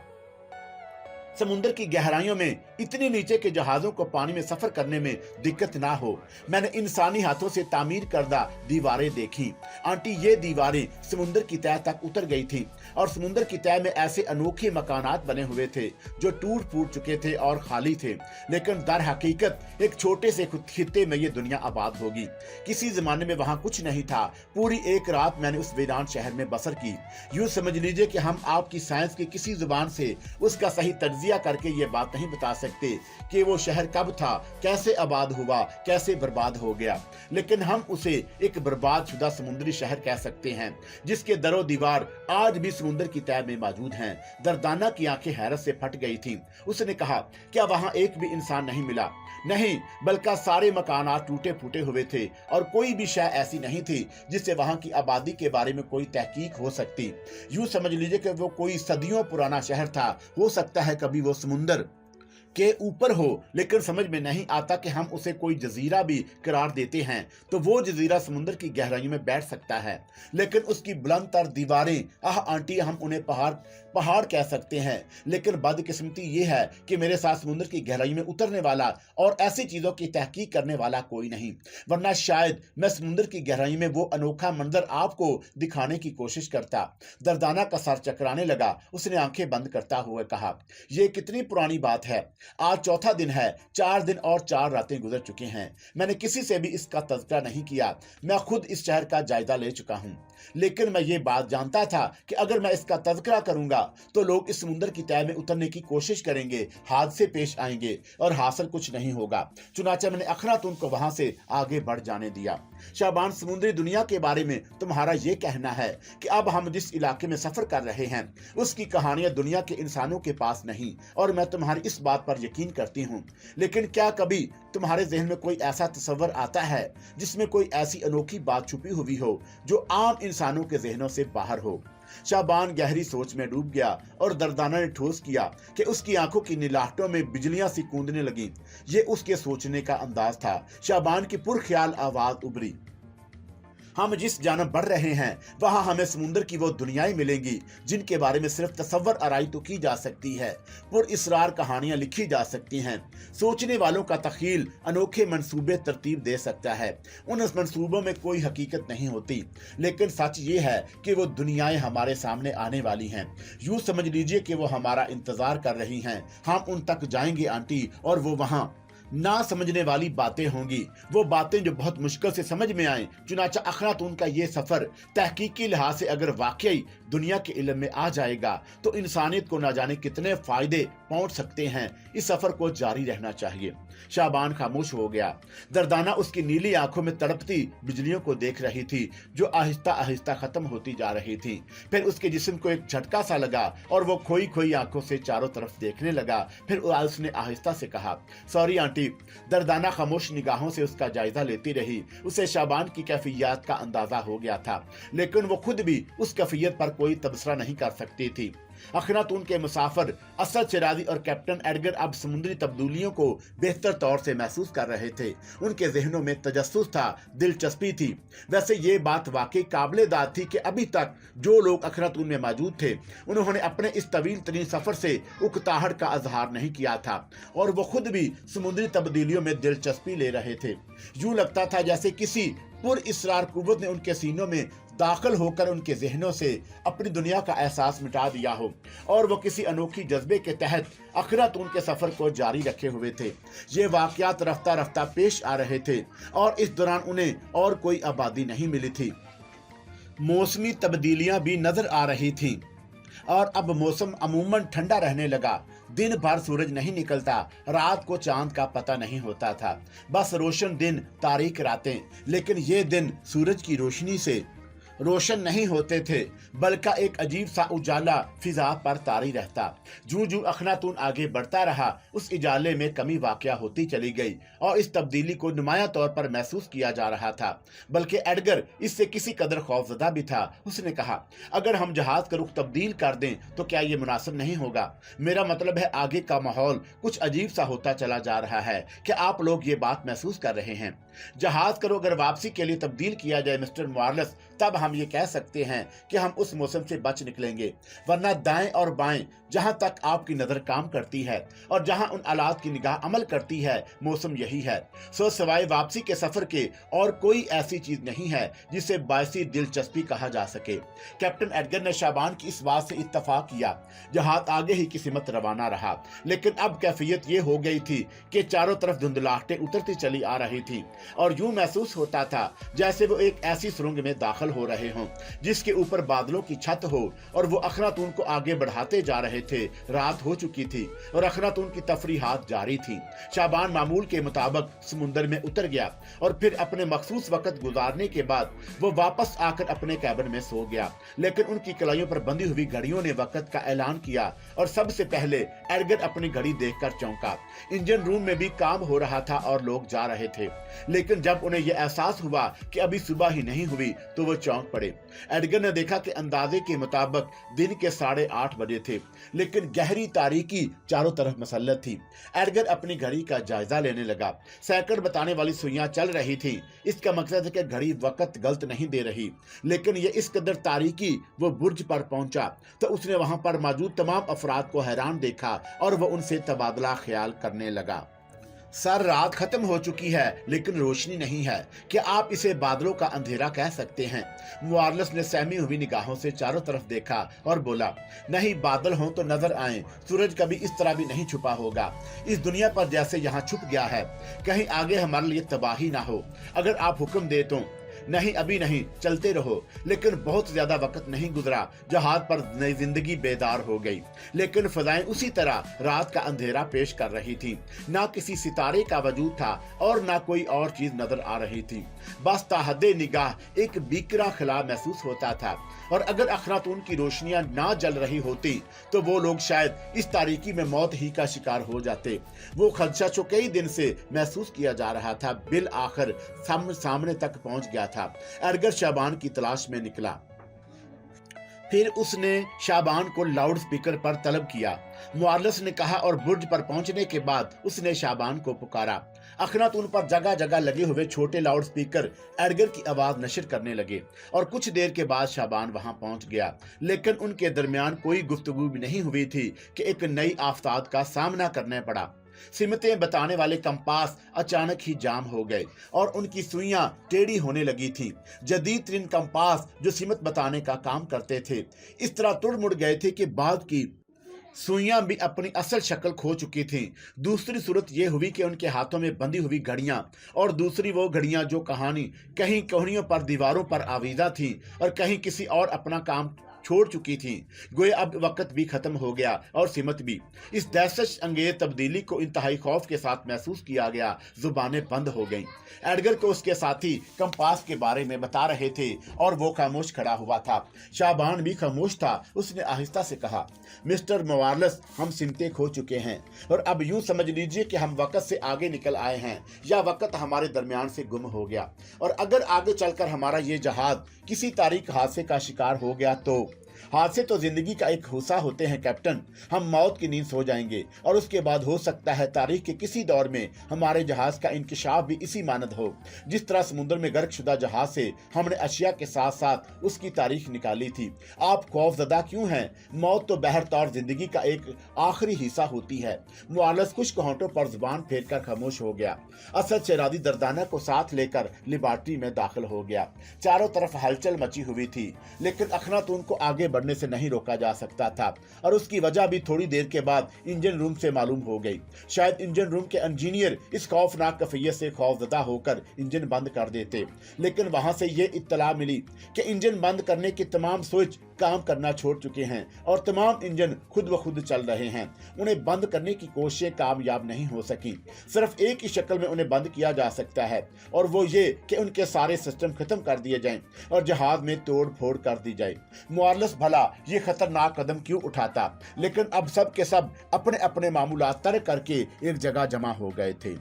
समुद्र की गहराइयों में इतने नीचे के जहाजों को पानी में सफर करने में दिक्कत ना हो। मैंने इंसानी हाथों से तामीर करदा दीवारें देखी। आंटी, ये दीवारें समुद्र की तह तक उतर गई थी और समुद्र की तह में ऐसे अनोखे मकानात बने हुए थे जो टूट फूट चुके थे और खाली थे, लेकिन दर हकीकत एक छोटे से खित्ते में ये दुनिया आबाद होगी। किसी जमाने में वहां कुछ नहीं था। पूरी एक रात मैंने उस वीरान शहर में बसर की। यूं समझ लीजिए कि हम आपकी साइंस की किसी जुबान से उसका सही तज्जिया करके ये बात नहीं बता सकते कि वो शहर कब था, कैसे आबाद हुआ, कैसे बर्बाद हो गया, लेकिन हम उसे एक बर्बाद शुदा समुद्री शहर कह सकते हैं जिसके दरो दीवार आज भी समुद्र की तह में मौजूद हैं। दरदाना की आंखें हैरत से फट गई थीं। उसने कहा, क्या वहां एक भी इंसान नहीं मिला? नहीं, बल्कि सारे मकानात टूटे फूटे हुए थे और कोई भी शय ऐसी नहीं थी जिससे वहां की आबादी के बारे में कोई तहकीक हो सकती। यूं समझ लीजिए कि वो कोई सदियों पुराना शहर था। हो सकता है कभी वो समुद्र के ऊपर हो, लेकिन समझ में नहीं आता कि हम उसे कोई जजीरा भी करार देते हैं तो वो जजीरा समुद्र की गहराइयों में बैठ सकता है, लेकिन उसकी बुलंद तर दीवारें, आह आंटी, हम उन्हें पहाड़ कह सकते हैं। लेकिन बदकिस्मती ये है कि मेरे साथ समुद्र की गहराई में उतरने वाला और ऐसी चीजों की तहकीक करने वाला कोई नहीं, वरना शायद मैं समुद्र की गहराई में वो अनोखा मंजर आपको दिखाने की कोशिश करता। दरदाना का सर चकराने लगा। उसने आंखें बंद करता हुआ कहा, यह कितनी पुरानी बात है। आज चौथा दिन है, 4 दिन और 4 रातें गुजर चुके हैं। मैंने किसी से भी इसका तज़किरा नहीं किया। मैं खुद इस शहर का जायजा ले चुका हूं, लेकिन मैं ये बात जानता था कि अगर मैं इसका तज़किरा करूंगा तो लोग इस समुद्र की तह में उतरने की कोशिश करेंगे, हादसे पेश आएंगे और हासिल कुछ नहीं होगा। चुनाचे मैंने अखनातून को वहां से आगे बढ़ जाने दिया। शाबान, समुद्री दुनिया के बारे में तुम्हारा ये कहना है कि अब हम जिस इलाके में सफर कर रहे हैं उसकी कहानियां दुनिया के इंसानों के पास नहीं, और मैं तुम्हारी इस बात पर यकीन करती हूँ, लेकिन क्या कभी तुम्हारे जहन में कोई ऐसा तस्वर आता है जिसमें कोई ऐसी अनोखी बात छुपी हुई हो जो आम इंसानों के जहनों से बाहर हो? शाबान गहरी सोच में डूब गया और दरदाना ने ठोस किया कि उसकी आंखों की नीलाहटों में बिजलियां सी कूदने लगी। ये उसके सोचने का अंदाज था। शाबान की पुरख्याल आवाज उभरी, हम जिस जानब बढ़ रहे हैं वहां हमें समुद्र की वो दुनियाएं मिलेंगी जिनके बारे में सिर्फ तसव्वुर आराई तो की जा सकती है, पुरइसरार कहानियां लिखी जा सकती हैं। सोचने वालों का तख़ील अनोखे मंसूबे तरतीब दे सकता है। उन मंसूबों में कोई हकीकत नहीं होती, लेकिन सच ये है कि वो दुनियाएं हमारे सामने आने वाली हैं। यूं समझ लीजिए कि वो हमारा इंतजार कर रही हैं। हम उन तक जाएंगे आंटी, और वो वहां ना समझने वाली बातें होंगी, वो बातें जो बहुत मुश्किल से समझ में आए। चुनाचा अखनातून का ये सफर तहकीकी लिहाज से अगर वाकई दुनिया के इल्म में आ जाएगा तो इंसानियत को ना जाने कितने फायदे पहुंच सकते हैं। इस सफर को जारी रहना चाहिए। शाबान खामोश हो गया। दरदाना उसकी नीली आंखों में तड़पती बिजलियों को देख रही थी जो आहिस्ता आहिस्ता खत्म होती जा रही थी। फिर उसके जिस्म को एक झटका सा लगा और वो खोई खोई आंखों से चारों तरफ देखने लगा। फिर उसने आहिस्ता से कहा, सॉरी आंटी। दरदाना खामोश निगाहों से उसका जायजा लेती रही। उसे शाबान की कैफियत का अंदाजा हो गया था, लेकिन वो खुद भी उस कैफियत पर कोई तबसरा नहीं कर सकती थी। अखनातून के मुसाफिर असद शिराजी और कैप्टन एडगर अब समुद्री तब्दीलियों को बेहतर तौर से महसूस कर रहे थे। उनके जहनों में तजस्सुस था, दिलचस्पी थी। वैसे ये बात वाकई काबिले दाद थी कि अभी तक जो लोग अखनातून में मौजूद थे उन्होंने अपने इस तवील तरीन सफर से उकताहट का इजहार नहीं किया था, और वो खुद भी समुद्री तब्दीलियों में दिलचस्पी ले रहे थे। यूं लगता था जैसे किसी पुरइसरार कुव्वत ने उनके सीनों में दाखिल होकर उनके जहनों से अपनी दुनिया का एहसास मिटा दिया हो, और वो किसी अनोखी जज्बे के तहत अखनातून के सफर को जारी रखे हुए थे। ये वाकयात रफ्ता रफ्ता पेश आ रहे थे और इस दौरान उन्हें और कोई आबादी नहीं मिली थी। मौसमी तब्दीलियां भी नजर आ रही थीं और अब मौसम अमूमन ठंडा रहने लगा। दिन भर सूरज नहीं निकलता, रात को चांद का पता नहीं होता था, बस रोशन दिन, तारीक रातें। लेकिन ये दिन सूरज की रोशनी से रोशन नहीं होते थे, बल्कि एक अजीब सा उजाला फिजा पर तारी रहता। जूं जूं अखनातून आगे बढ़ता रहा उस इजाले में कमी वाक़या होती चली गई और इस तब्दीली को नुमाया तौर पर महसूस किया जा रहा था। बल्कि एडगर इससे किसी कदर खौफजदा भी था। उसने कहा, अगर हम जहाज का रुख तब्दील कर दें तो क्या ये मुनासिब नहीं होगा? मेरा मतलब है आगे का माहौल कुछ अजीब सा होता चला जा रहा है। क्या आप लोग ये बात महसूस कर रहे हैं? जहाज का रुख अगर वापसी के लिए तब्दील किया जाए मिस्टर मुआरलस, तब हम ये कह सकते हैं कि हम उस मौसम से बच निकलेंगे, वरना दाएं और बाएं जहां तक आपकी नजर काम करती है और जहां उन आलात की निगाह अमल करती है, मौसम यही है। सो सिवाय वापसी के सफर के और कोई ऐसी चीज नहीं है जिसे बायसी दिलचस्पी कहा जा सके। कैप्टन एडगर ने शाबान की इस बात से इत्तफाक किया। जहाज आगे ही की सिमत रवाना रहा, लेकिन अब कैफियत ये हो गई थी कि चारों तरफ धुंधलाहटें उतरती चली आ रही थी और यूं महसूस होता था जैसे वो एक ऐसी सुरंग में दाखिल हो रहे हों जिसके ऊपर बादलों की छत हो और वो अखनातून को आगे बढ़ाते जा रहे थे। रात हो चुकी थी और अखनातून की तफरीहात जारी थी। शाबान मामूल के मुताबिक समुंदर में उतर गया और फिर अपने मखसूस वक्त गुजारने के बाद वो वापस आकर अपने कैबिन में सो गया। लेकिन उनकी कलाइयों पर बंधी हुई घड़ियों ने वक्त का ऐलान किया और सबसे पहले एडगर अपनी घड़ी देखकर चौंका। इंजन रूम में भी काम हो रहा था और लोग जा रहे थे, लेकिन जब उन्हें यह एहसास हुआ कि अभी सुबह ही नहीं हुई तो वो चौंक पड़े। एडगर ने देखा कि अंदाजे के मुताबिक दिन के 8:30 बजे थे, लेकिन गहरी तारीकी चारों तरफ मसल्लत थी। एडगर अपनी घड़ी का जायजा लेने लगा। सेकंड बताने वाली सुइयां चल रही थी। इसका मकसद है कि घड़ी वक्त गलत नहीं दे रही, लेकिन ये इस कदर तारीकी वो बुर्ज पर पहुंचा तो उसने वहां पर मौजूद तमाम अफराद को हैरान देखा और वो उनसे तबादला ख्याल करने लगा। सर, रात खत्म हो चुकी है लेकिन रोशनी नहीं है। क्या आप इसे बादलों का अंधेरा कह सकते हैं? मुआरलस ने सहमी हुई निगाहों से चारों तरफ देखा और बोला, नहीं, बादल हों तो नजर आए, सूरज कभी इस तरह भी नहीं छुपा होगा इस दुनिया पर जैसे यहाँ छुप गया है। कहीं आगे हमारे लिए तबाही ना हो। अगर आप हुक्म दे तो। नहीं, अभी नहीं, चलते रहो। लेकिन बहुत ज्यादा वक्त नहीं गुजरा, जहाज पर नई जिंदगी बेदार हो गई। लेकिन फजाएं उसी तरह रात का अंधेरा पेश कर रही थी। ना किसी सितारे का वजूद था और ना कोई और चीज नजर आ रही थी। बस ताहदे निगाह एक बिखरा खला महसूस होता था और अगर अखनातून की रोशनियां ना जल रही होती तो वो लोग शायद इस तारीकी में मौत ही का शिकार हो जाते। वो खदशा जो कई दिन से महसूस किया जा रहा था बिल आखिर सामने तक पहुंच गया था। एडगर शाबान की तलाश में निकला। फिर उसने शाबान को लाउड स्पीकर पर तलब किया। मुआरलस ने कहा और बुर्ज पर पहुंचने के बाद उसने शाबान को पुकारा। अखनातून पर जगह जगह लगे हुए छोटे लाउड स्पीकर एडगर की आवाज नशर करने लगे और कुछ देर के बाद शाबान वहां पहुंच गया। लेकिन उनके दरमियान कोई गुफ्तगू भी नहीं हुई थी कि एक नई आफताब का सामना करना पड़ा। सिमतें बताने वाले कंपास अचानक ही जाम हो गए और उनकी सुइयां टेढ़ी होने लगी थी। जदीद तरीन कंपास जो सिमत बताने का काम करते थे इस तरह तुड़ मुड़ गए थे कि बाद की सुइयां भी अपनी असल शक्ल खो चुकी थीं। दूसरी सूरत यह हुई कि उनके हाथों में बंधी हुई घड़ियां और दूसरी वो घड़ियां जो कहीं कोहनियों पर दीवारों पर आवीजा थीं और कहीं किसी और अपना काम छोड़ चुकी थी। गोया अब वक्त भी खत्म हो गया और सिमत भी। इस दहशत अंगेज तब्दीली को इंतहाई खौफ के साथ महसूस किया गया। जुबानें बंद हो गईं। एडगर को उसके साथी कंपास के बारे में बता रहे थे और वो खामोश खड़ा हुआ था। शाबान भी खामोश था। उसने आहिस्ता से कहा, मिस्टर मुआरलस, हम सिमतें खो चुके हैं और अब यूं समझ लीजिए कि हम वक्त से आगे निकल आए हैं या वक्त हमारे दरमियान से गुम हो गया। और अगर आगे चलकर हमारा ये जहाज किसी तारीख हादसे का शिकार हो गया तो हादसे तो जिंदगी का एक हिस्सा होते हैं कैप्टन। हम मौत की नींद सो जाएंगे और उसके बाद हो सकता है तारीख के किसी दौर में हमारे जहाज का इंकिशाफ भी इसी मानद हो जिस तरह समुद्र में गर्क शुदा जहाज से हमने अशिया के साथ साथ उसकी तारीख निकाली थी। आप खौफजदा क्यों हैं? मौत तो बहरतौर जिंदगी का एक आखिरी हिस्सा होती है। मुआरलस खुश्क होंठों पर जुबान फेर कर खामोश हो गया। असद शरादी दरदाना को साथ लेकर लिबार्टी में दाखिल हो गया। चारों तरफ हलचल मची हुई थी, लेकिन अखनातून को आगे बढ़ने से नहीं रोका जा सकता था और उसकी वजह भी थोड़ी देर के बाद इंजन रूम से मालूम हो गई। शायद इंजन रूम के इंजीनियर इस खौफनाक कैफियत से खौफजदा होकर इंजन बंद कर देते, लेकिन वहां से ये इत्तला मिली कि इंजन बंद करने के तमाम स्विच काम करना छोड़ चुके हैं और तमाम इंजन खुद ब खुद चल रहे हैं। उन्हें बंद करने की कोशिशें कामयाब नहीं हो सकी। सिर्फ एक ही शक्ल में उन्हें बंद किया जा सकता है और वो ये कि उनके सारे सिस्टम खत्म कर दिए जाएं और जहाज में तोड़ फोड़ कर दी जाए। मुआरलस भला ये खतरनाक कदम क्यों उठाता, लेकिन अब सब के सब अपने अपने मामूलात तर्क करके एक जगह जमा हो गए थे।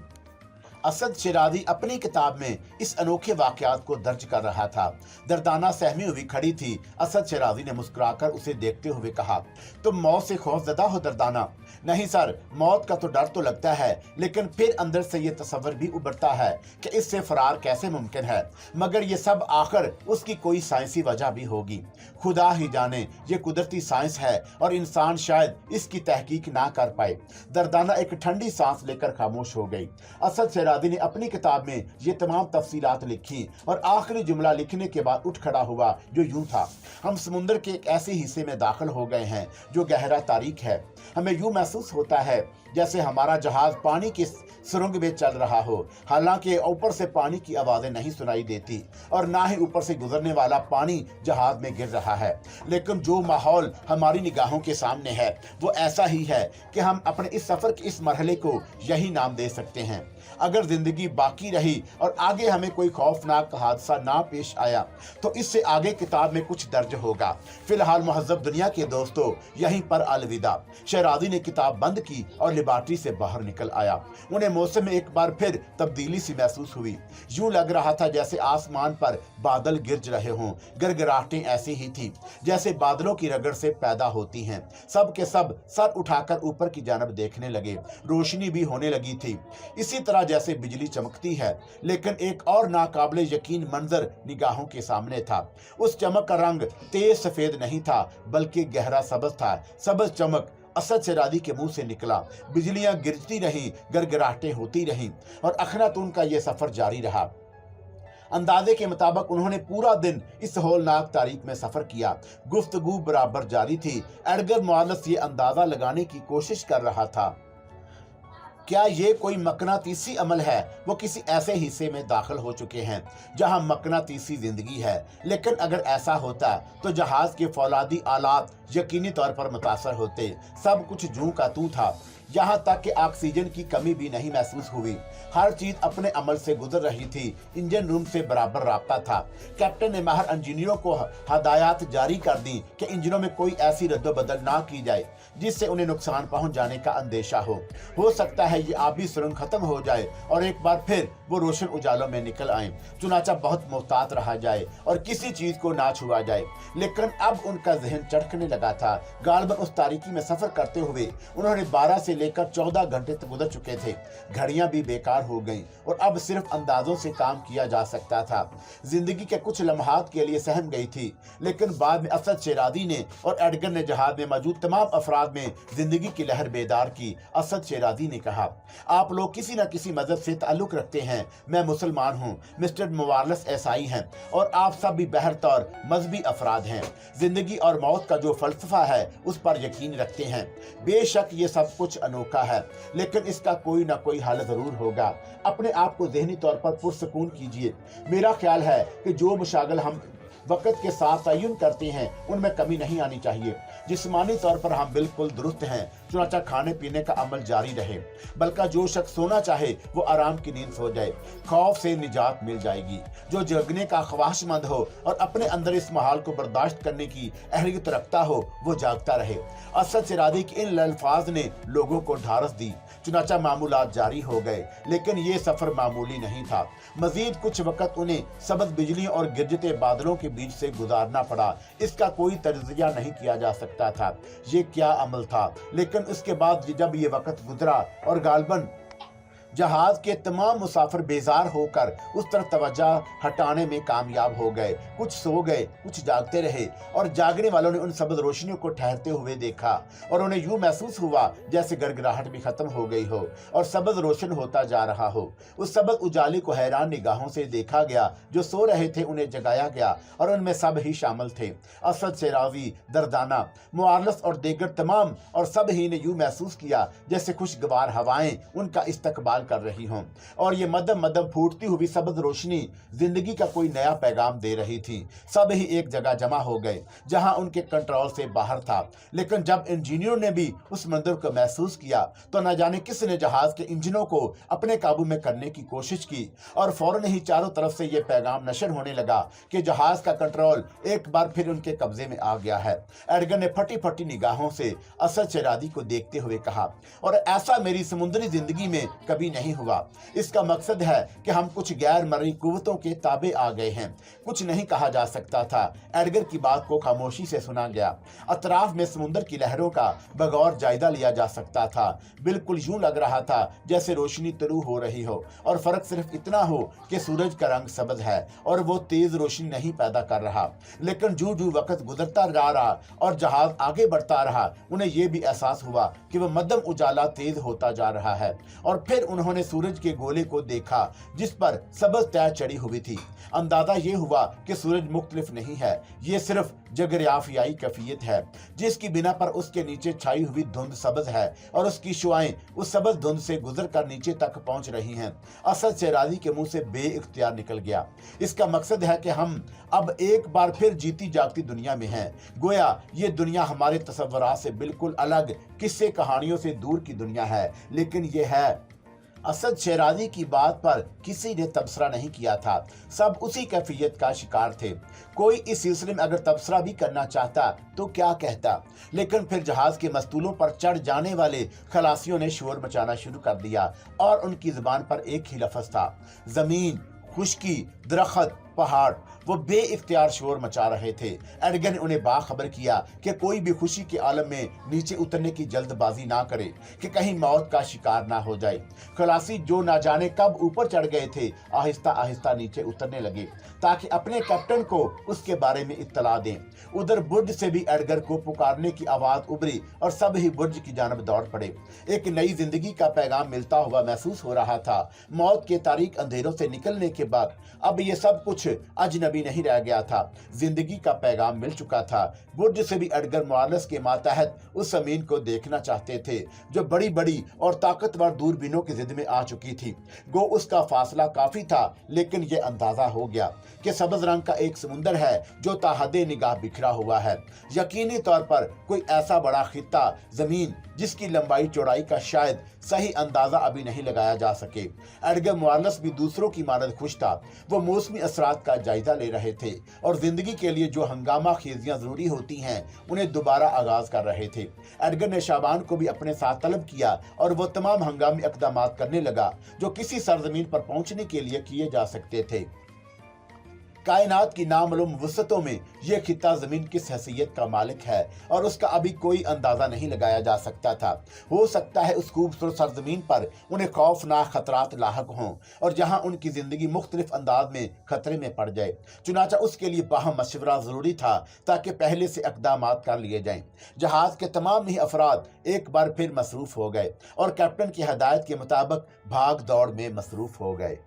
असद शिराज़ी अपनी किताब में इस अनोखे वाक़यात को दर्ज कर रहा था। दर्दाना सहमी हुई खड़ी थी। असद शिराज़ी ने मुस्कुराकर उसे देखते हुए कहा, तुम मौत से खौफज़दा हो दर्दाना? नहीं सर, मौत का तो डर तो लगता है, लेकिन फिर अंदर से ये तसव्वुर भी उभरता है कि इससे फरार कैसे मुमकिन है। मगर ये सब आखिर उसकी कोई साइंसी वजह भी होगी। खुदा ही जाने, ये कुदरती साइंस है और इंसान शायद इसकी तहकीक ना कर पाए। दर्दाना एक ठंडी सांस लेकर खामोश हो गई। असद शिराज़ी ने अपनी किताब में ये तमाम तफसीलात लिखी और आखिरी जुमला लिखने के बाद उठ खड़ा हुआ जो यूं था, हम समुद्र के एक ऐसे हिस्से में दाखिल हो गए हैं जो गहरा तारीक है। हमें यूं महसूस होता है जैसे हमारा जहाज पानी की सुरंग में चल रहा हो। हालांकि ऊपर से पानी की आवाजें नहीं सुनाई देती और ना ही ऊपर से गुजरने वाला पानी जहाज में गिर रहा है, लेकिन जो माहौल हमारी निगाहों के सामने है वो ऐसा ही है कि हम अपने इस सफर के इस मरहले को यही नाम दे सकते हैं। अगर जिंदगी बाकी रही और आगे हमें कोई खौफनाक हादसा ना पेश आया तो इससे आगे किताब में कुछ दर्ज होगा। फिलहाल मुहज़्ज़ब दुनिया के दोस्तों, यहीं पर अलविदा। शिराज़ी ने किताब बंद की और लेबॉर्ट्री से बाहर निकल आया। उन्हें मौसम में एक बार फिर तब्दीली सी महसूस हुई। यूं लग रहा था जैसे आसमान पर बादल गिरज रहे हों। गड़गड़ाहटें ऐसी ही थी जैसे बादलों की रगड़ से पैदा होती हैं। सब के सब सर उठाकर ऊपर की जानब देखने लगे। रोशनी भी होने लगी थी, इसी तरह जैसे बिजली चमकती है, लेकिन एक और नाकाबिले यकीन मंजर निगाहों के सामने था। उस चमक का रंग तेज सफेद नहीं था बल्कि गहरा सबज था। सबज चमक असद शिराज़ी के मुंह से निकला। बिजलियां गिरती रहीं, गड़गड़ाहटें होती रहीं और अखनातून का यह सफर जारी रहा। अंदाजे के मुताबिक उन्होंने पूरा दिन इस होलनाक तारीख में सफर किया। गुफ्तगू बराबर जारी थी। एडगर मुआलिस ये अंदाजा लगाने की कोशिश कर रहा था क्या ये कोई मकनातीसी अमल है। वो किसी ऐसे हिस्से में दाखिल हो चुके हैं जहां मकनातीसी जिंदगी है, लेकिन अगर ऐसा होता तो जहाज के फौलादी आलात यकीनी तौर पर मुतासर होते। सब कुछ जूं का तू था, यहाँ तक कि ऑक्सीजन की कमी भी नहीं महसूस हुई। हर चीज अपने अमल से गुजर रही थी। इंजन रूम से बराबर राब्ता था। कैप्टन ने माहिर इंजीनियरों को हदायत जारी कर दी कि इंजनों में कोई ऐसी रद्दोबदल ना की जाए जिससे उन्हें नुकसान पहुंच जाने का अंदेशा हो सकता है ये आबी सुरंग खत्म हो जाए और एक बार फिर वो रोशन उजालों में निकल आए। चुनाचा बहुत मोहतात रहा जाए और किसी चीज को ना छुआ जाए। लेकिन अब उनका जहन चटकने लगा था। गालबन उस तारीकी में सफर करते हुए उन्होंने 12 से लेकर 14 घंटे तक गुजर चुके थे। घड़ियां भी बेकार हो गईं और अब सिर्फ अंदाजों से काम किया जा सकता था। जिंदगी के कुछ लम्हात के लिए सहम गई थी, लेकिन बाद में असद शिराज़ी ने और एडगर ने जहाज में मौजूद तमाम अफराद में जिंदगी की लहर बेदार की। असद शिराज़ी ने कहा, आप लोग किसी न किसी मजहब से ताल्लुक रखते हैं। मैं मुसलमान हूँ, मिस्टर मुवारलस ईसाई हैं और आप सब भी बहरतौर मजहबी अफराद हैं। जिंदगी और मौत का जो फलसफा है उस पर यकीन रखते हैं। बेशक ये सब कुछ अनोखा है, लेकिन इसका कोई ना कोई हल जरूर होगा। अपने आप को ज़हनी तौर पर पुरसकून कीजिए। मेरा ख्याल है कि जो मशागल हम वक़्त के साथ तयन करते हैं उनमें कमी नहीं आनी चाहिए। जिस्मानी तौर पर हम बिल्कुल दुरुस्त हैं, चुनाचा खाने पीने का अमल जारी रहे। बल्कि जो शख्स सोना चाहे वो आराम की नींद सो जाए, खौफ से निजात मिल जाएगी। जो जगने का ख्वाहिशमंद हो और अपने अंदर इस माहौल को बर्दाश्त करने की अहलियत रखता हो वो जागता रहे। असद शिराज़ी के इन अल्फाज ने लोगों को ढारस दी। चुनाचा मामूलात जारी हो गए, लेकिन ये सफर मामूली नहीं था। मजीद कुछ वक्त उन्हें सबज बिजली और गिरजते बादलों के बीच से गुजारना पड़ा। इसका कोई तज्जिया नहीं किया जा सकता था ये क्या अमल था। लेकिन उसके बाद जब ये वक्त गुजरा और गालबन जहाज के तमाम मुसाफिर बेजार होकर उस तरफ तवज्जो हटाने में कामयाब हो गए। कुछ सो गए, कुछ जागते रहे और जागने वालों ने उन सबज रोशनियों को ठहरते हुए देखा और उन्हें यूं महसूस हुआ जैसे गड़गड़ाहट भी खत्म हो गई हो और सबज रोशन होता जा रहा हो। उस सबज उजाले को हैरान निगाहों से देखा गया। जो सो रहे थे उन्हें जगाया गया और उनमें सब ही शामिल थे। असद शिराज़ी, दर्दाना, मुआरलस और दीगर तमाम और सब ही ने यूं महसूस किया जैसे खुशगवार हवाएं उनका इस्तकबाल कर रही हों और ये मदम मदम फूटती हुई सबज रोशनी जिंदगी का कोई नया पैगाम दे रही थी। सब ही एक जगह जमा हो गए जहां उनके कंट्रोल से बाहर था। लेकिन जब इंजीनियरों ने भी उस मंजर को महसूस किया तो न जाने किसने जहाज के इंजनों को अपने काबू में करने की कोशिश की और फौरन ही चारों तरफ से यह पैगाम नशर होने लगा कि जहाज का कंट्रोल एक बार फिर उनके कब्जे में आ गया है। एडगर ने फटी फटी निगाहों से असद शिराज़ी को देखते हुए कहा, और ऐसा मेरी समुद्री जिंदगी में कभी नहीं हुआ। इसका मकसद है कि हम कुछ गैर मर्जी कुव्वतों के ताबे आ गए हैं। कुछ नहीं कहा जा सकता था। एडगर की बात को खामोशी से सुना गया। अतराफ में समुद्र की लहरों का बगौर जायजा लिया जा सकता था। बिल्कुल यूं लग रहा था जैसे रोशनी तुलू हो रही हो और फर्क सिर्फ इतना हो कि सूरज का रंग सब्ज है और वो तेज रोशनी नहीं पैदा कर रहा। लेकिन जो जो वक्त गुजरता जा रहा और जहाज आगे बढ़ता रहा, उन्हें यह भी एहसास हुआ कि वह मध्यम उजाला तेज होता जा रहा है। और फिर उन्होंने सूरज के गोले को देखा जिस पर सब्ज तय चढ़ी हुई थी। अंदाजा ये हुआ कि सूरज मुख्तलिफ नहीं है, ये सिर्फ जगरियाफियाई कैफियत है जिसकी बिना पर उसके नीचे छाई हुई धुंध सब्ज है और उसकी शुआएं उस सब्ज धुंध से गुजर कर नीचे तक पहुंच रही हैं। असद शेराजी के मुंह से बेइख्तियार निकल गया, इसका मकसद है कि हम अब एक बार फिर जीती जागती दुनिया में हैं। गोया ये दुनिया हमारे तसव्वुरात से बिल्कुल अलग, किस्से कहानियों से दूर की दुनिया है, लेकिन ये है। असद शेराजी की बात पर किसी ने तबसरा नहीं किया था। सब उसी कैफियत का शिकार थे। कोई इस सिलसिले में अगर तबसरा भी करना चाहता तो क्या कहता, लेकिन फिर जहाज के मस्तूलों पर चढ़ जाने वाले खलासियों ने शोर मचाना शुरू कर दिया और उनकी जुबान पर एक ही लफ्ज था, जमीन, खुश्की, दरख्त, पहाड़। वो बेइख्तियार शोर मचा रहे थे। एडगर ने उन्हें बाखबर किया कि कोई भी खुशी के आलम में नीचे उतरने की जल्दबाजी ना करे कि कहीं मौत का शिकार ना हो जाए। खलासी जो ना जाने कब ऊपर चढ़ गए थे, आहिस्ता आहिस्ता नीचे उतरने लगे ताकि अपने कैप्टन को उसके बारे में इत्तला दें। उधर बुर्ज से भी एडगर को पुकारने की आवाज उभरी और सब ही बुर्ज की जानब दौड़ पड़े। एक नई जिंदगी का पैगाम मिलता हुआ महसूस हो रहा था। मौत के तारीक अंधेरों से निकलने के बाद अब ये सब कुछ अजनबी नहीं रह गया था। जिंदगी का पैगाम मिल चुका था। बुर्ज से भी एडगर मुआलस के मातहत उस जमीन को देखना चाहते थे जो बड़ी बड़ी और ताकतवर दूरबीनों की जिद में आ चुकी थी। गो उसका फासला काफी था, लेकिन यह अंदाजा हो गया कि सब्ज रंग का एक समुंदर है जो ताहदे निगाह बिखरा हुआ है। यकीनी तौर पर कोई ऐसा बड़ा खित्ता जमीन जिसकी लंबाई चौड़ाई का शायद सही अंदाजा अभी नहीं लगाया जा सके। एडगर मुआलस भी दूसरों की मानद खुश था। वो मौसमी असरात का जायजा ले रहे थे और जिंदगी के लिए जो हंगामा खेजियां जरूरी होती हैं उन्हें दोबारा आगाज कर रहे थे। एडगर ने शाबान को भी अपने साथ तलब किया और वो तमाम हंगामी इक़दाम करने लगा जो किसी सरजमीन पर पहुंचने के लिए किए जा सकते थे। कायनात की नामालूम वसतों में यह खित्ता जमीन किस हैसियत का मालिक है और उसका अभी कोई अंदाजा नहीं लगाया जा सकता था। हो सकता है उस खूबसूरत सरजमीन पर उन्हें खौफनाक खतरात लाहक हों और जहां उनकी जिंदगी मुख्तलिफ अंदाज में खतरे में पड़ जाए। चुनाचा उसके लिए बाहम मशवरा जरूरी था ताकि पहले से इक़दाम कर लिए जाएं। जहाज के तमाम ही अफराद एक बार फिर मसरूफ हो गए और कैप्टन की हदायत के मुताबिक भाग दौड़ में मसरूफ हो गए।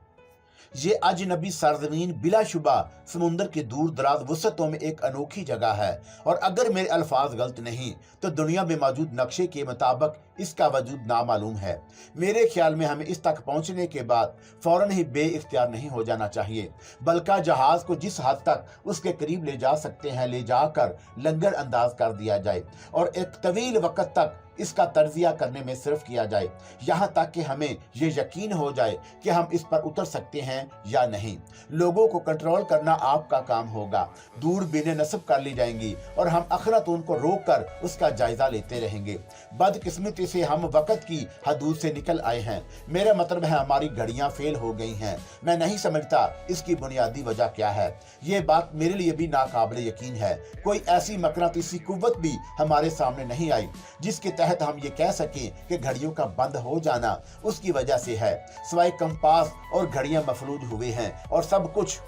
ये अजनबी सरजमीन बिलाशुबा समुंदर के दूर दराज वसतों में एक अनोखी जगह है और अगर मेरे अल्फाज गलत नहीं तो दुनिया में मौजूद नक्शे के मुताबिक इसका वजूद नामालूम है। मेरे ख्याल में हमें इस तक पहुंचने के बाद फौरन ही बेइख्तियार नहीं हो जाना चाहिए, बल्कि जहाज को जिस हद तक उसके करीब ले जा सकते हैं ले जाकर लंगर अंदाज कर दिया जाए और एक तवील वक्त तक इसका तर्जिया करने में सिर्फ किया जाए, यहाँ तक कि हमें यह यकीन हो जाए कि हम इस पर उतर सकते हैं या नहीं। लोगों को कंट्रोल करना आपका काम होगा। दूरबीनें नस्ब कर ली जाएंगी और हम अखरातून को रोक कर उसका जायजा लेते रहेंगे। बदकिस्मती से हम वक़्त की हदूद से निकल आए हैं। मेरा मतलब है हमारी घड़ियां फेल हो गई हैं। मैं नहीं समझता इसकी बुनियादी वजह क्या है। ये बात मेरे लिए भी नाकाबिल यकीन है। कोई ऐसी मकनातीसी कुव्वत भी हमारे सामने नहीं आई जिसके तहत हम ये कह सकें कि घड़ियों का बंद हो जाना उसकी वजह से है। सिवाय कंपास और घड़ियां मफलूज हुए हैं और सब कुछ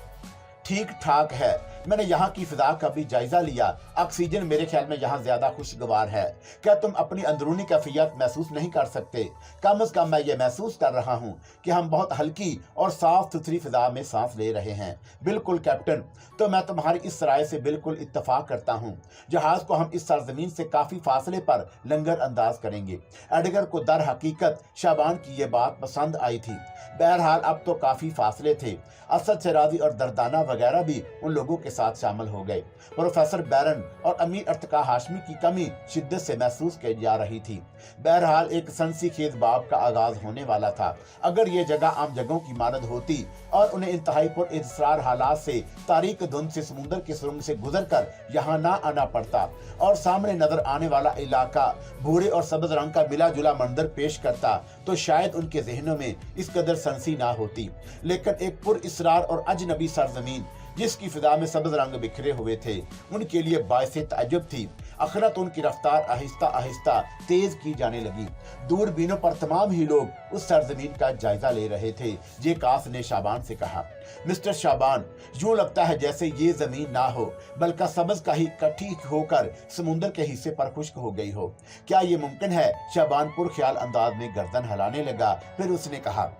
ठीक ठाक है। मैंने यहाँ की फिजा का भी जायजा लिया। ऑक्सीजन मेरे ख्याल में यहाँ ज्यादा खुशगवार है। क्या तुम अपनी अंदरूनी कैफियत महसूस नहीं कर सकते? कम से कम मैं ये महसूस कर रहा हूँ कि हम बहुत हल्की और साफ सुथरी फिजा में सांस ले रहे हैं। बिल्कुल कैप्टन, तो मैं तुम्हारी इस राय से बिल्कुल इत्तफाक करता हूँ। जहाज को हम इस सरजमीन से काफी फासले पर लंगर अंदाज करेंगे। एडगर को दर हकीकत शाबान की ये बात पसंद आई थी। बहरहाल अब तो काफी फासले थे। असद शेराजी और दरदाना वगैरह भी उन लोगों के के साथ शामिल हो गए। प्रोफेसर बैरन और अमीर अर्तका हाशमी की कमी शिद्दत से महसूस की जा रही थी। बहरहाल एक सनसीखेज बाब का आगाज होने वाला था। अगर ये जगह आम जगहों की मानद होती और उन्हें इंतहाई पुरइस्रार हालात से तारीक धुंध से समुद्र की सुरंग से गुजरकर यहाँ ना आना पड़ता और सामने नजर आने वाला इलाका भूरे और सब्ज रंग का मिला जुला मंजर पेश करता, तो शायद उनके जहनों में इस कदर सनसी ना होती। लेकिन एक पुरइस्रार और अजनबी सरजमीन जिसकी फिजा में सब्ज रंग बिखरे हुए थे, उनके लिए बायसे ताज्जुब थी। अखरत उनकी रफ्तार आहिस्ता आहिस्ता तेज की जाने लगी। दूरबीनों पर तमाम ही लोग उस सरजमीन का जायजा ले रहे थे। जेकास ने शाबान से कहा, मिस्टर शाबान, यूं लगता है जैसे ये जमीन ना हो बल्कि सब्ज का ही इकट्ठी होकर समुद्र के हिस्से पर खुश्क हो गई हो। क्या ये मुमकिन है? शाबान पुरख्याल अंदाज में गर्दन हिलाने लगा। फिर उसने कहा,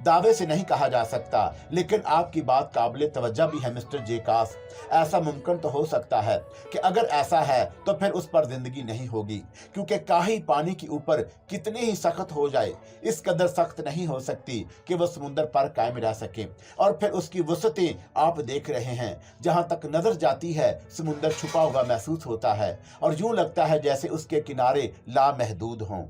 दावे से नहीं कहा जा सकता, लेकिन आपकी बात काबिल तवज्जो भी है मिस्टर जेकास। ऐसा मुमकिन तो हो सकता है कि अगर ऐसा है तो फिर उस पर जिंदगी नहीं होगी, क्योंकि काही पानी के ऊपर कितनी ही सख्त हो जाए, इस कदर सख्त नहीं हो सकती कि वह समुद्र पर कायम रह सके। और फिर उसकी वसअतें आप देख रहे हैं, जहां तक नजर जाती है समुद्र छुपा हुआ महसूस होता है और यूं लगता है जैसे उसके किनारे लामहदूद हों।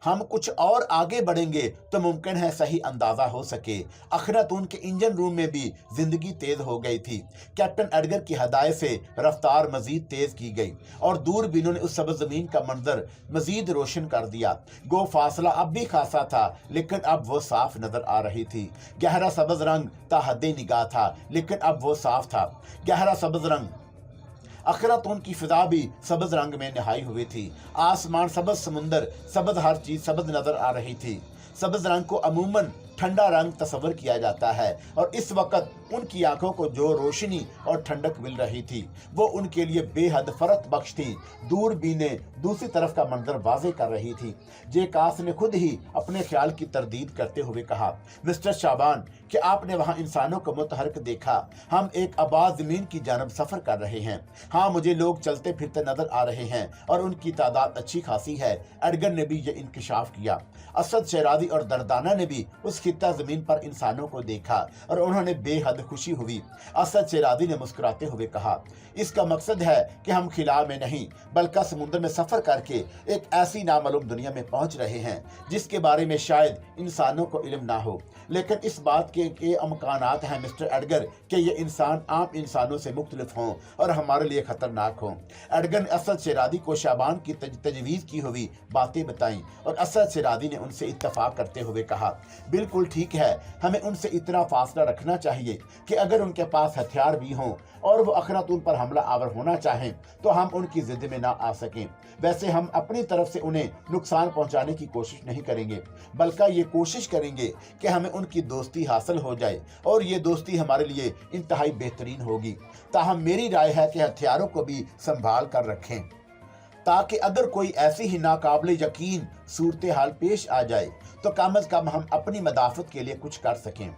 हम कुछ और आगे बढ़ेंगे तो मुमकिन है सही अंदाजा हो सके। अखनातून के इंजन रूम में भी जिंदगी तेज हो गई थी। कैप्टन एडगर की हदायत से रफ्तार मजीद तेज की गई और दूरबीनों ने उस सबज जमीन का मंजर मजीद रोशन कर दिया। गो फासला अब भी खासा था, लेकिन अब वो साफ नजर आ रही थी। गहरा सबज रंग ताहद्दे निगाह था, लेकिन अब वो साफ था। गहरा सबज रंग अखरातून की फिजा भी सबज रंग में नहाई हुई थी। आसमान सबज, समुंदर सबज, हर चीज सबज नजर आ रही थी। सबज रंग को अमूमन ठंडा रंग तस्वर किया जाता है और इस वक्त उनकी आंखों को जो रोशनी और ठंडक मिल रही थी वो उनके लिए बेहद फरत बख्श थी। दूरबीनें दूसरी तरफ का मंजर वाजे कर रही थी। जेकास ने खुद ही अपने ख्याल की तरदीद करते हुए कहा, मिस्टर शाबान, कि आपने वहां इंसानों को मुतहरक देखा? हम एक आबाद जमीन की जानब सफर कर रहे हैं। हाँ, मुझे लोग चलते फिरते नजर आ रहे हैं और उनकी तादाद अच्छी खासी है। एडगर ने भी ये इंकशाफ किया। असद शरादी और दरदाना ने भी उस खित्ता जमीन पर इंसानों को देखा और उन्होंने बेहद खुशी हुई। असद शरादी ने मुस्कुराते हुए कहा, इसका मकसद है कि हम खिला में नहीं बल्कि समुद्र में सफर करके एक ऐसी नामालूम दुनिया में पहुंच रहे हैं जिसके बारे में शायद इंसानों को इल्म ना हो, लेकिन इस बात के अमकानात हैं मिस्टर एडगर कि ये इंसान आम इंसानों से मुख्तलिफ हों और हमारे लिए खतरनाक हों। एडगर ने असद शरादी को शाबान की तजवीज़ की हुई बातें बताईं और असद शरादी ने उनसे इत्तफाक करते हुए कहा, बिल्कुल ठीक है, हमें उनसे इतना फासला रखना चाहिए कि अगर उनके पास हथियार भी हों और वो अखनातून पर हमला आवर होना चाहें तो हम उनकी जिद में ना आ सकें। वैसे हम अपनी तरफ से उन्हें नुकसान पहुंचाने की कोशिश नहीं करेंगे, बल्कि ये कोशिश करेंगे कि हमें उनकी दोस्ती हासिल हो जाए और ये दोस्ती हमारे लिए इंतहाई बेहतरीन होगी। ताहम मेरी राय है कि हथियारों को भी संभाल कर रखें ताकि अगर कोई ऐसी ही नाकाबिल यकीन सूरत हाल पेश आ जाए तो कम अज कम हम अपनी मदाफत के लिए कुछ कर सकें।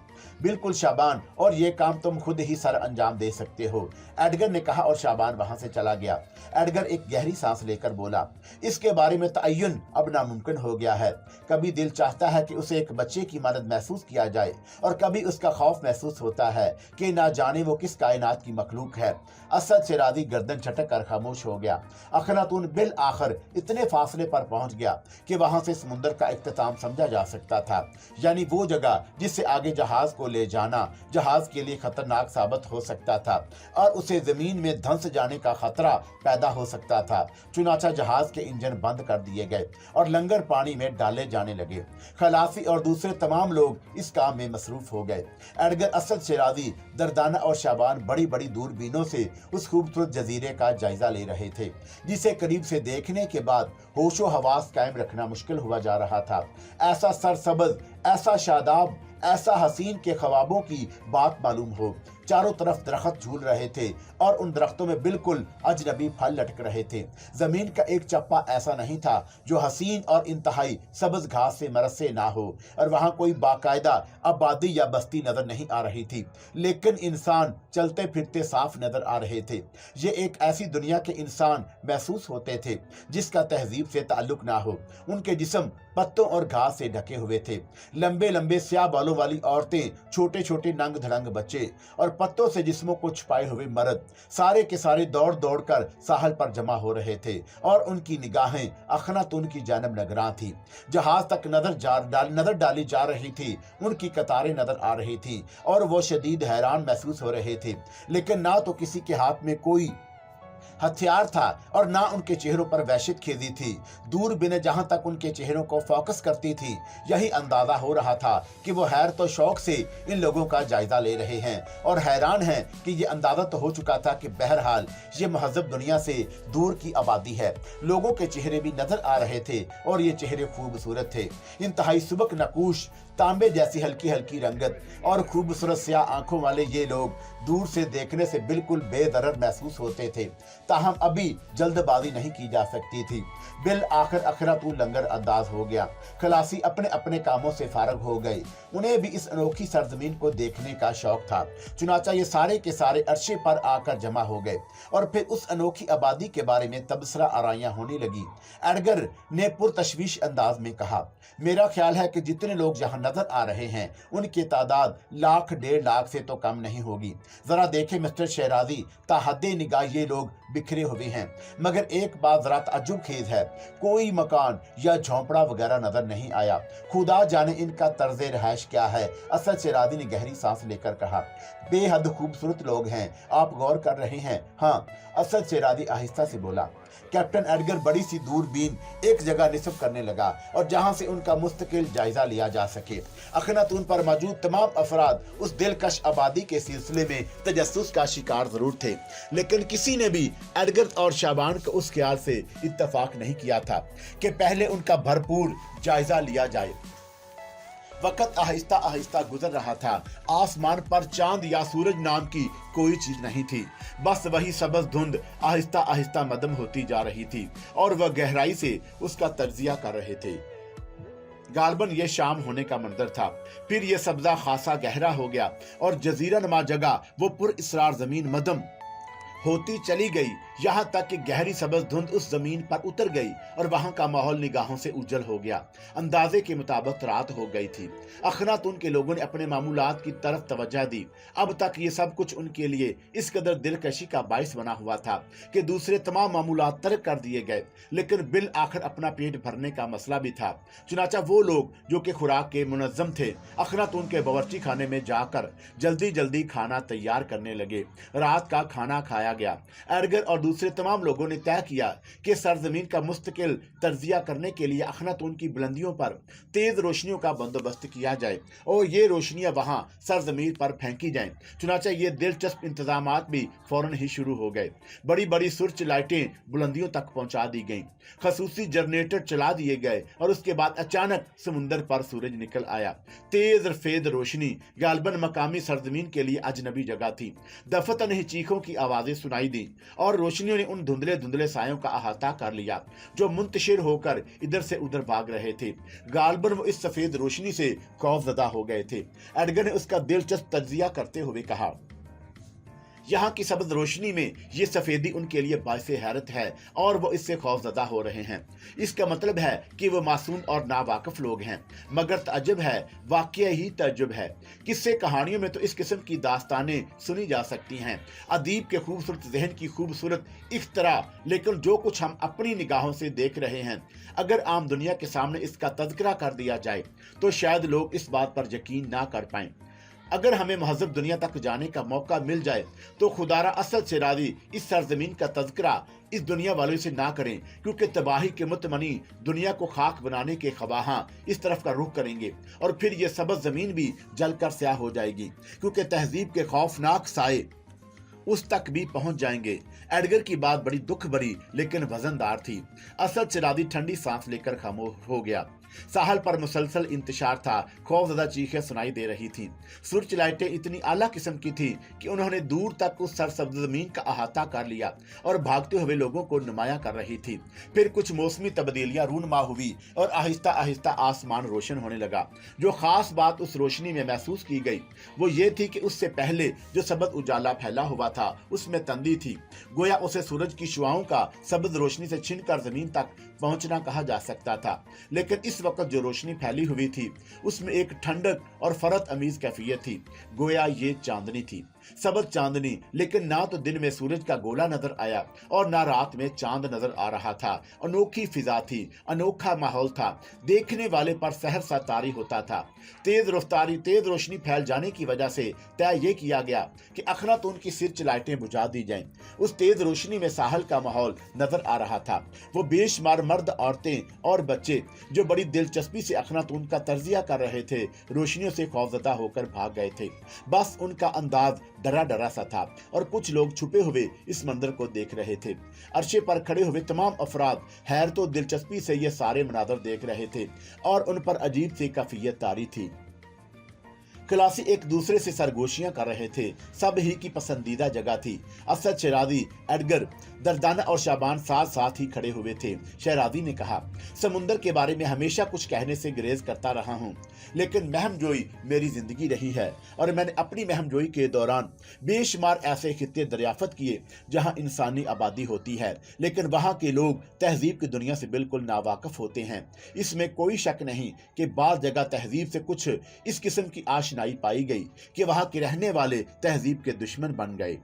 बिल्कुल शाबान, और ये काम तुम खुद ही सर अंजाम दे सकते हो, एडगर ने कहा और शाबान वहां से चला गया। एडगर एक गहरी सांस लेकर बोला, इसके बारे में तयन अब नामुमकिन हो गया है। कभी दिल चाहता है कि उसे एक बच्चे की मदद महसूस किया जाए और कभी उसका खौफ महसूस होता है कि ना जाने वो किस कायनात की मखलूक है। असद शरादी गर्दन झटक कर खामोश हो गया। अखनातून बिल आखिर इतने फासले पर पहुंच गया कि वहां से समुद्र का इख्तिताम समझा जा सकता था, यानी वो जगह जिससे आगे जहाज को ले जाना जहाज के लिए खतरनाक साबित हो सकता था और उसे जमीन में धंस जाने का खतरा पैदा हो सकता था। चुनाचा जहाज के इंजन बंद कर दिए गए और लंगर पानी में डाले जाने लगे। खलासी और दूसरे तमाम लोग इस काम में मसरूफ हो गए। एडगर, असद शरादी, दरदाना और शाबान बड़ी बड़ी दूरबीनों से उस खूबसूरत जजीरे का जायजा ले रहे थे जिसे करीब से देखने के बाद होशो हवास कायम रखना मुश्किल हुआ जा रहा था। ऐसा सरसब्ज, ऐसा शादाब, ऐसा हसीन के ख्वाबों की बात मालूम हो। चारों तरफ दरख्त झूल रहे थे और उन दरख्तों में बिल्कुल अजनबी फल लटक रहे थे। जमीन का एक चप्पा ऐसा नहीं था जो हसीन और इंतहाई सब्ज घास से मरसे ना हो और वहां कोई बाकायदा आबादी या बस्ती नजर नहीं आ रही थी, लेकिन इंसान चलते फिरते साफ नजर आ रहे थे। ये एक ऐसी दुनिया के इंसान महसूस होते थे जिसका तहजीब से ताल्लुक ना हो। उनके जिस्म पत्तों और घास से ढके हुए थे। लंबे लंबे स्याह बालों वाली औरतें, छोटे छोटे नंग धड़ंग बच्चे और पत्तों से जिस्मों को छुपाए हुए मर्द सारे के सारे दौड़ दौड़ कर साहल पर जमा हो रहे थे और उनकी निगाहें अखनातून की जानब नगरां थी। जहाज तक नजर डाली जा रही थी, उनकी कतारें नजर आ रही थी और वो शदीद हैरान महसूस हो रहे थे, लेकिन ना तो किसी के हाथ में कोई हथियार था और ना उनके चेहरों पर वहशत खेदी थी। दूरबीनें जहां तक उनके चेहरों को फोकस करती थी, यही अंदाजा हो रहा था कि वो हैर तो शौक से इन लोगों का जायजा ले रहे हैं और हैरान हैं कि ये अंदाजा तो हो चुका था कि बहरहाल ये महजब दुनिया से दूर की आबादी है। लोगों के चेहरे भी नजर आ रहे थे और ये चेहरे खूबसूरत थे। इंतहाई सुबक नकूश, तांबे जैसी हल्की हल्की रंगत और खूबसूरत स्याह आंखों वाले ये लोग दूर से देखने से बिल्कुल बेदरद महसूस होते थे। ताहम अभी जल्दबाजी नहीं की जा सकती थी। बिल आखिर अखरातून लंगर अंदाज हो गया। खलासी अपने अपने कामों से फारग हो गए। उन्हें भी इस अनोखी सरजमीन को देखने का शौक था। चुनाचा ये सारे के सारे अरशे पर आकर जमा हो गए और फिर उस अनोखी आबादी के बारे में तबसरा आराइयां होने लगी। एडगर ने पुरतशवीश अंदाज में कहा, मेरा ख्याल है कि जितने लोग यहाँ नजर आ रहे हैं उनकी तादाद 1 1.5 लाख से तो कम नहीं होगी। जरा देखें मिस्टर शहराजी, ताहद्दे निगाह ये लोग बिखरे हुए हैं, मगर एक बात जरा ताज्जुब खेज है, कोई मकान या झोंपड़ा वगैरह नजर नहीं आया। खुदा जाने इनका तर्ज रहायश क्या है। असद शहराजी ने गहरी सांस लेकर कहा, बेहद खूबसूरत लोग हैं, आप गौर कर रहे हैं? हाँ, असद शहराजी आहिस्ता से बोला। कैप्टन एडगर बड़ी सी दूरबीन एक जगह निस्ब करने लगा और जहां से उनका मुस्तकिल जायजा लिया जा सके। अखनातून पर मौजूद तमाम अफराद उस दिलकश आबादी के सिलसिले में तजस्सुस का शिकार जरूर थे, लेकिन किसी ने भी एडगर और शाबान को उस ख्याल से इत्तफाक नहीं किया था कि पहले उनका भरपूर जायजा लिया जाए। वक्त आहिस्ता आहिस्ता गुजर रहा था। आसमान पर चांद या सूरज नाम की कोई चीज नहीं थी, बस वही सबज धुंध आहिस्ता आहिस्ता मदम होती जा रही थी और वह गहराई से उसका तज्जिया कर रहे थे। गालबन ये शाम होने का मंजर था। फिर ये सब्जा खासा गहरा हो गया और जजीरा नुमा जगह वो पुर इसरार जमीन मदम होती चली गई, यहाँ तक कि गहरी सबज धुंध उस जमीन पर उतर गई और वहां का माहौल निगाहों से उज्जल हो गया। अंदाजे के मुताबिक रात हो गई थी। अखनातून के लोगों ने अपने मामूलात की तरफ तवज्जो दी। अब तक ये सब कुछ उनके लिए इस कदर दिलकशी का बाइस बना हुआ था कि दूसरे तमाम मामूलात तर्क कर दिए गए, लेकिन बिल आखिर अपना पेट भरने का मसला भी था। चुनाचा वो लोग जो कि खुराक के मुनज्जम थे, अखनातून के बावर्ची खाने में जाकर जल्दी जल्दी खाना तैयार करने लगे। रात का खाना खाया गया। एडगर और दूसरे तमाम लोगों ने तय किया कि सरजमीन का मुस्तकिल तर्जिया करने के लिए अखनातून की बुलंदियों पर तेज रोशनियों का बंदोबस्त किया जाए और ये रोशनियां वहां सरजमीन पर फेंकी जाएं। चुनाचा ये दिलचस्प इंतजामात भी फौरन ही शुरू हो गए। बड़ी बड़ी सुर्च लाइटें बुलंदियों तक पहुंचा दी गईं, खसूसी जनरेटर चला दिए गए और उसके बाद अचानक समुंदर पर सूरज निकल आया। तेज रफेद रोशनी गालबन मकामी सरजमीन के लिए अजनबी जगह थी। दफतन ही चीखों की आवाजें सुनाई दी और रोशनियों ने उन धुंधले धुंधले सायों का अहाता कर लिया जो मुंतशिर होकर इधर से उधर भाग रहे थे। गालबन वो इस सफेद रोशनी से खौफजदा हो गए थे। एडगर ने उसका दिलचस्प तज्जिया करते हुए कहा, यहाँ की सबज रोशनी में ये सफेदी उनके लिए बाइसे हैरत है और वो इससे खौफजदा हो रहे हैं। इसका मतलब है कि वो मासूम और नावाकिफ लोग हैं, मगर तअज्जुब है, वाकई ही तअज्जुब है। किस्से कहानियों में तो इस किस्म की दास्तानें सुनी जा सकती हैं, अदीब के खूबसूरत जहन की खूबसूरत इख्तरा, लेकिन जो कुछ हम अपनी निगाहों से देख रहे हैं, अगर आम दुनिया के सामने इसका तज़किरा कर दिया जाए तो शायद लोग इस बात पर यकीन ना कर पाएं। अगर हमें महज़ब दुनिया तक जाने का मौका मिल जाए तो खुदारा असद शहराजी इस सरजमीन का तज़किरा इस दुनिया वालों से ना करें, क्योंकि तबाही के मुतमनी दुनिया को खाक बनाने के ख्वाहां इस तरफ का रुख करेंगे और फिर ये सबज जमीन भी जलकर स्याह हो जाएगी, क्योंकि तहजीब के खौफनाक साए उस तक भी पहुंच जाएंगे। एडगर की बात बड़ी दुख भरी लेकिन वजनदार थी। असद शहराजी ठंडी सांस लेकर खामोश हो गया। साहल पर मुसलसल इंतशार था। खौफजदा चीखें सुनाई दे रही थीं। सुर्च लाइटें इतनी आला किस्म की थी कि उन्होंने दूर तक उस सरसब्ज जमीन का अहाता कर लिया और भागते हुए लोगों को नुमाया कर रही थी। फिर कुछ मौसमी तब्दीलियां रूनमा हुई और आहिस्ता आहिस्ता आसमान रोशन होने लगा। जो खास बात उस रोशनी में महसूस की गई वो ये थी कि उससे पहले जो सबज उजाला फैला हुआ था उसमें तंदी थी। गोया उसे सूरज की शुआओं का सबज रोशनी से छिनकर जमीन तक पहुंचना कहा जा सकता था, लेकिन इस वक्त जो रोशनी फैली हुई थी उसमें एक ठंडक और फरत अमीज कैफियत थी, गोया ये चांदनी थी। सबज चांदनी, लेकिन ना तो दिन में सूरज का गोला नजर आया और ना रात में चांद नजर आ रहा था। अनोखी फिजा थी, अनोखा माहौल था, देखने वाले पर सहर सा तारी होता था। तेज रोशनी फैल जाने की वजह से तय ये किया गया कि अखनातून की सिर्च लाइटें बुझा दी जाएं। उस तेज रोशनी में साहल का माहौल नजर आ रहा था। वो बेशुमार मर्द, औरतें और बच्चे जो बड़ी दिलचस्पी से अखनातून का तर्जिया कर रहे थे, रोशनियों से खौफजदा होकर भाग गए थे। बस उनका अंदाज डरा डरा सा था और कुछ लोग छुपे हुए इस मंजर को देख रहे थे। अरशे पर खड़े हुए तमाम अफराद हैरत और दिलचस्पी से ये सारे मनाजर देख रहे थे और उन पर अजीब सी कैफियत तारी थी। खलासी एक दूसरे से सरगोशियां कर रहे थे। सब ही की पसंदीदा जगह थी। असद, शहरादी, एडगर, दर्दाना और शाबान साथ साथ ही खड़े हुए थे। शहरादी ने कहा, समुंदर के बारे में हमेशा कुछ कहने से गुरेज करता रहा हूँ, लेकिन महमजोई मेरी जिंदगी रही है और मैंने अपनी महमजोई के दौरान बेशुमार ऐसे खित्ते दरियाफत किए जहाँ इंसानी आबादी होती है, लेकिन वहाँ के लोग तहजीब की दुनिया से बिल्कुल नावाकिफ होते हैं। इसमें कोई शक नहीं कि बाज़ जगह तहजीब से कुछ इस किस्म की आशनाई पाई गई कि वहाँ के रहने वाले तहजीब के दुश्मन बन गए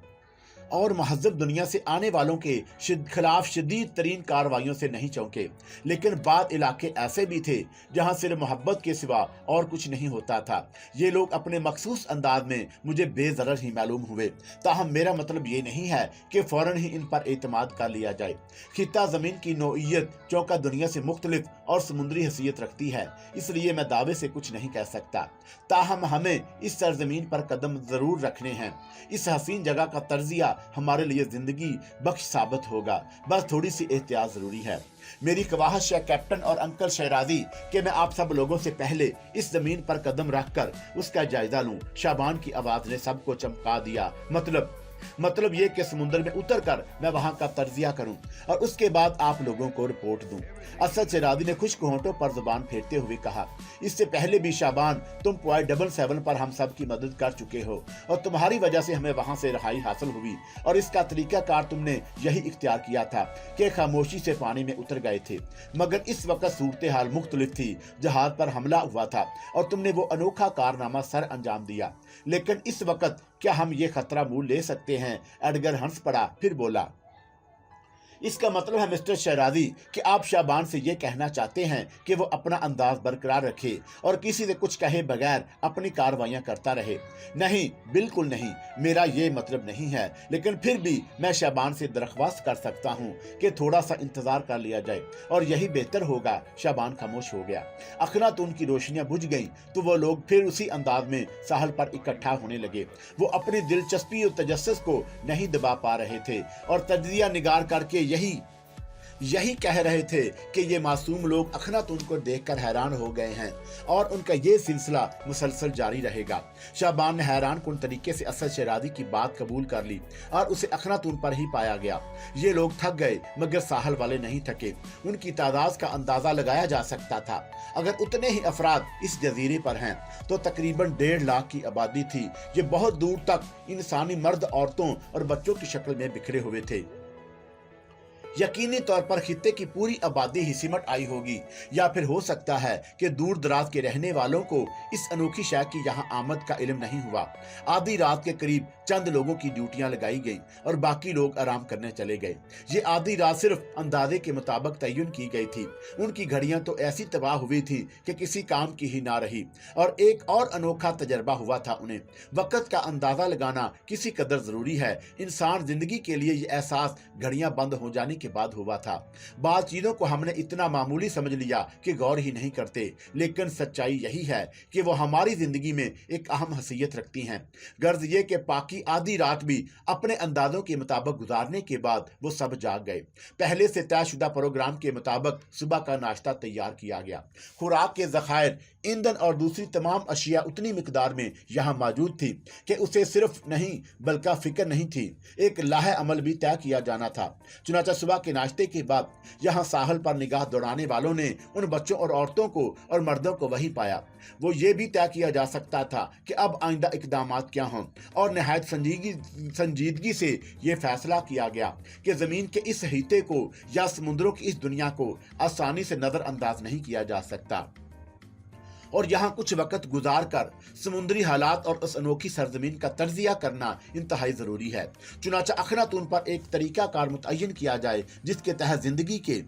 और महज़ब दुनिया से आने वालों के खिलाफ शदीद तरीन कार्रवाइयों से नहीं चौंके। लेकिन बाद इलाके ऐसे भी थे जहां सिर्फ मोहब्बत के सिवा और कुछ नहीं होता था। ये लोग अपने मखसूस अंदाज में मुझे बेज़रर ही मालूम हुए। ताहम मेरा मतलब ये नहीं है कि फ़ौरन ही इन पर एतमाद कर लिया जाए। खित्ता ज़मीन की नौइयत चौका दुनिया से मुख्तलिफ और समुद्री हैसियत रखती है, इसलिए मैं दावे से कुछ नहीं कह सकता। ताहम हमें इस सरजमीन पर कदम ज़रूर रखने हैं। इस हसीन जगह का तर्जिया हमारे लिए जिंदगी बख्श साबित होगा, बस थोड़ी सी एहतियात जरूरी है। मेरी ख्वाहिश है कैप्टन और अंकल शहरादी कि मैं आप सब लोगों से पहले इस जमीन पर कदम रखकर उसका जायजा लूं। शाबान की आवाज ने सबको चमका दिया। मतलब ये कि समुद्र में उतरकर मैं वहां का तर्जिया करूं और उसके बाद आप लोगों को रिपोर्ट दूं। असद शहरादी ने खुश्क होंठों पर जुबान फेरते हुए कहा, इससे पहले भी शाबान तुम पॉइंट 77 पर हम सब की मदद कर चुके हो और तुम्हारी वजह से हमें वहां से रहाई हासिल हुई और इसका तरीकाकार तुमने यही इख्तियार किया था कि खामोशी से पानी में उतर गए थे। मगर इस वक्त सूरत हाल मुख्तलिफ थी। जहाज पर हमला हुआ था और तुमने वो अनोखा कारनामा सर अंजाम दिया, लेकिन इस वक्त क्या हम ये खतरा मूल ले सकते हैं? एडगर हंस पड़ा, फिर बोला, इसका मतलब है मिस्टर शहरादी कि आप शाबान से ये कहना चाहते हैं कि वो अपना अंदाज बरकरार रखे और किसी से कुछ कहे बगैर अपनी कार्रवाइयां करता रहे। नहीं, बिल्कुल नहीं, मेरा ये मतलब नहीं है, लेकिन फिर भी मैं शाबान से दरख्वास्त कर सकता हूँ कि थोड़ा सा इंतजार कर लिया जाए और यही बेहतर होगा। शाबान खामोश हो गया। अखनातून की रोशनियां बुझ गईं तो वो लोग फिर उसी अंदाज में साहल पर इकट्ठा होने लगे। वो अपनी दिलचस्पी और तजस्सुस को नहीं दबा पा रहे थे और तज्जिया निगार करके यही कह रहे थे कि ये मासूम लोग अखनातून को देखकर हैरान हो गए हैं और उनका ये सिलसिला मुसलसल जारी रहेगा। शाबान ने हैरान कुन तरीके से असद शहरादी की बात कबूल कर ली और उसे अखनातून पर ही पाया गया। ये लोग थक गए मगर साहल वाले नहीं थके। उनकी तादाद का अंदाजा लगाया जा सकता था। अगर उतने ही अफराद इस जजीरे पर हैं तो तकरीबन 1.5 लाख की आबादी थी। ये बहुत दूर तक इंसानी मर्द, औरतों और बच्चों की शक्ल में बिखरे हुए थे। यकीनी तौर पर खित्ते की पूरी आबादी ही सिमट आई होगी, या फिर हो सकता है कि दूर दराज के रहने वालों को इस अनोखी शय की यहाँ आमद का इल्म नहीं हुआ। आधी रात के करीब चंद लोगों की ड्यूटियां लगाई गई और बाकी लोग आराम करने चले गए। ये आधी रात सिर्फ अंदाजे के मुताबिक तयन की गई थी। उनकी घड़ियां तो ऐसी तबाह हुई थी कि किसी काम की ही ना रही और एक और अनोखा तजर्बा हुआ था उन्हें। वक़्त का अंदाजा लगाना किसी कदर जरूरी है। इंसान जिंदगी के लिए ये एहसास घड़ियां बंद हो जाने के बाद हुआ था। बात चीजों को हमने इतना मामूली समझ लिया कि गौर ही नहीं करते, लेकिन सच्चाई यही है कि वो हमारी जिंदगी में एक अहम हैसियत रखती हैं। गर्ज ये कि पाकी आधी रात भी अपने अंदाजों के मुताबिक गुजारने के बाद वो सब जाग गए। पहले से तयशुदा प्रोग्राम के मुताबिक सुबह का नाश्ता तैयार किया गया। खुराक के ज़खायर, ईंधन और दूसरी तमाम अशिया उतनी मिकदार में यहाँ मौजूद थी कि उसे सिर्फ नहीं बल्कि फिक्र नहीं थी, एक लाहे अमल भी तय किया जाना था। चुनाचा सुबह के नाश्ते के बाद यहाँ साहल पर निगाह दौड़ाने वालों ने उन बच्चों और औरतों को और मर्दों को वहीं पाया। वो ये भी तय किया जा सकता था कि अब आइंदा इकदामात क्या हों और नहायत संजीदगी से ये फैसला किया गया कि ज़मीन के इस हिस्से को या समुद्रों की इस दुनिया को आसानी से नज़रअंदाज नहीं किया जा सकता और यहाँ कुछ वक्त गुजार कर समुद्री हालात और उस अनोखी सरजमीन का तज्जिया करना इंतहाई जरूरी है। चुनाचा अखनातून पर एक तरीकाकार मुतय्यन किया जाए जिसके तहत जिंदगी के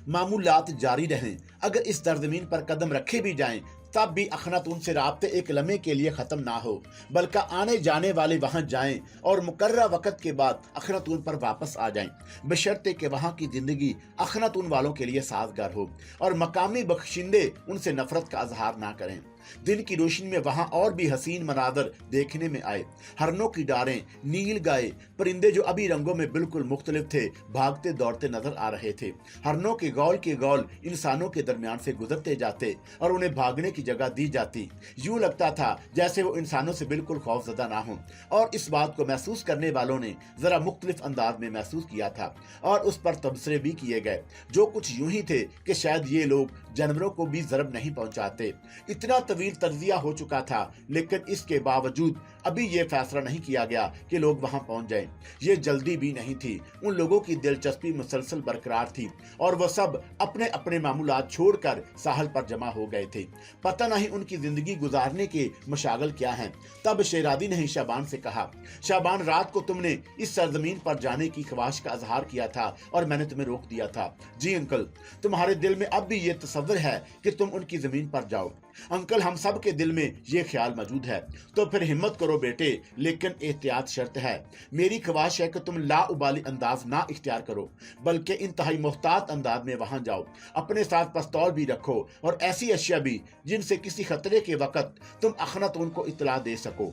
मामूलात जारी रहें। अगर इस सरजमीन पर कदम रखे भी जाएं तब भी अखनातून से राब्ते एक लम्हे के लिए ख़त्म ना हो, बल्कि आने जाने वाले वहाँ जाएं और मुकर्रर वक़्त के बाद अखनातून पर वापस आ जाएं, बशर्ते कि वहाँ की ज़िंदगी अखनातून वालों के लिए साजगार हो और मकामी बख्शिंदे उनसे नफरत का इजहार ना करें। दिन की रोशनी में वहां और भी हसीन मनाजर देखने में आए। हरनों की डारें, नील गाय, परिंदे जो अभी रंगों में बिल्कुल मुख्तलिफ थे, भागते दौड़ते नजर आ रहे थे। हरनों के गौल इंसानों के दरमियान से गुजरते जाते और उन्हें भागने की जगह दी जाती। यूं लगता था जैसे वो इंसानों से बिल्कुल खौफजदा ना हो, और इस बात को महसूस करने वालों ने जरा मुख्तलिफ अंदाज में महसूस किया था और उस पर तबसरे भी किए गए, जो कुछ यूं ही थे कि शायद ये लोग जानवरों को भी ज़रब नहीं पहुंचाते। इतना तवील तज्जिया हो चुका था, लेकिन इसके बावजूद अभी ये फैसला नहीं किया गया कि लोग वहां पहुंच जाएं। ये जल्दी भी नहीं थी। उन लोगों की दिलचस्पी मुसलसल बरकरार थी और वह सब अपने अपने मामूलात छोड़कर साहल पर जमा हो गए थे। पता नहीं उनकी जिंदगी गुजारने के मशागल क्या हैं। तब शेरादी ने शाबान से कहा, शाबान, रात को तुमने इस सरजमीन पर जाने की ख्वाहिश का इजहार किया था और मैंने तुम्हें रोक दिया था। जी अंकल, तुम्हारे दिल में अब भी ये तसव्वुर है कि तुम उनकी जमीन पर जाओ। अंकल, हम सब के दिल में ये ख्याल मौजूद है। तो फिर हिम्मत करो बेटे, लेकिन एहतियात शर्त है। मेरी ख्वाहिश है कि तुम लाउबाली अंदाज ना इख्तियार करो, बल्कि इंतहाई मुहतात अंदाज में वहां जाओ। अपने साथ पिस्तौल भी रखो और ऐसी अशिया भी जिनसे किसी खतरे के वक्त तुम अखनातून को इत्तला दे सको।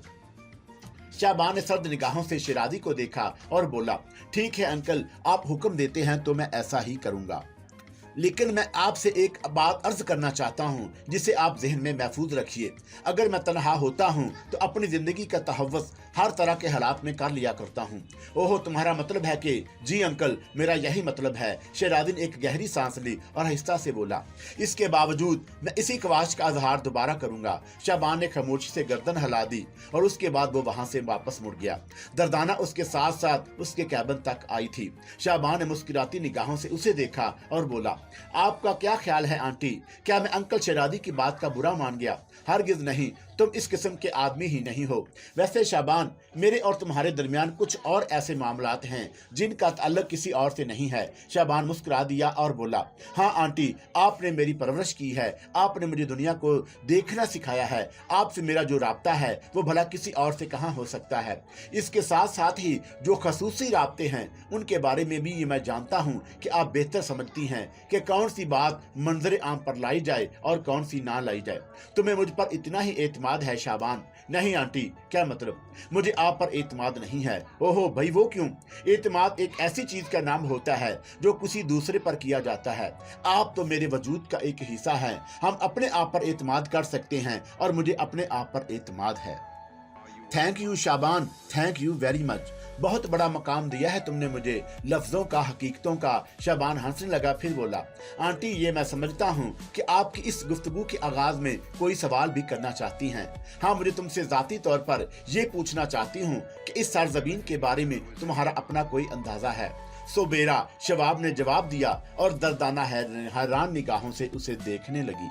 शाबान ने सर्द निगाहों से शेरादी को देखा और बोला, ठीक है अंकल, आप हुक्म देते हैं तो मैं ऐसा ही करूंगा, लेकिन मैं आपसे एक बात अर्ज करना चाहता हूँ जिसे आप जहन में महफूज रखिए। अगर मैं तनहा होता हूँ तो अपनी जिंदगी का तहव्वुस हर तरह के हालात में कर लिया करता हूँ। ओहो, तुम्हारा मतलब है कि? जी अंकल, मेरा यही मतलब है। शेरादी ने एक गहरी सांस ली और आहिस्ता से बोला, इसके बावजूद मैं इसी ख्वाहिश का इजहार दोबारा करूंगा। शाबान ने खामोशी से गर्दन हिला दी और उसके बाद वो वहां से वापस मुड़ गया। दर्दाना उसके साथ साथ उसके कैबिन तक आई थी। शाबान ने मुस्कुराती निगाहों से उसे देखा और बोला, आपका क्या ख्याल है आंटी? क्या मैं अंकल शेरादी की बात का बुरा मान गया? हरगिज नहीं, तुम इस किस्म के आदमी ही नहीं हो। वैसे शाबान, मेरे और तुम्हारे दरमियान कुछ और ऐसे मामलात हैं जिनका ताल्लुक किसी और से नहीं है। शाबान मुस्कुरा दिया और बोला, हाँ आंटी, आपने मेरी परवरिश की है, आपने मुझे दुनिया को देखना सिखाया है। आपसे मेरा जो राब्ता है वो भला किसी और से कहाँ हो सकता है। इसके साथ साथ ही जो खसूसी राब्ते हैं उनके बारे में भी ये मैं जानता हूँ कि आप बेहतर समझती हैं कि कौन सी बात मंजर आम पर लाई जाए और कौन सी ना लाई जाए। तुम्हें मुझ पर इतना ही एतमाद है शाबान? नहीं आंटी, क्या मतलब? मुझे आप पर एतमाद नहीं है। ओहो भाई, वो क्यों? एतमाद एक ऐसी चीज का नाम होता है जो किसी दूसरे पर किया जाता है। आप तो मेरे वजूद का एक हिस्सा हैं। हम अपने आप पर एतमाद कर सकते हैं और मुझे अपने आप पर एतमाद है। Thank you Shaban, thank you very much. बहुत बड़ा मकाम दिया है तुमने मुझे, लफ्जों का, हकीकतों का। शाबान हंसने लगा, फिर बोला, आंटी, ये मैं समझता हूँ कि आपकी इस गुफ्तगू के आगाज में कोई सवाल भी करना चाहती हैं। हाँ, मुझे तुमसे जाती तौर पर ये पूछना चाहती हूँ कि इस सरजमीन के बारे में तुम्हारा अपना कोई अंदाजा है? सोबेरा शवाब ने जवाब दिया और दर्दाना हैरान निगाहों से उसे देखने लगी।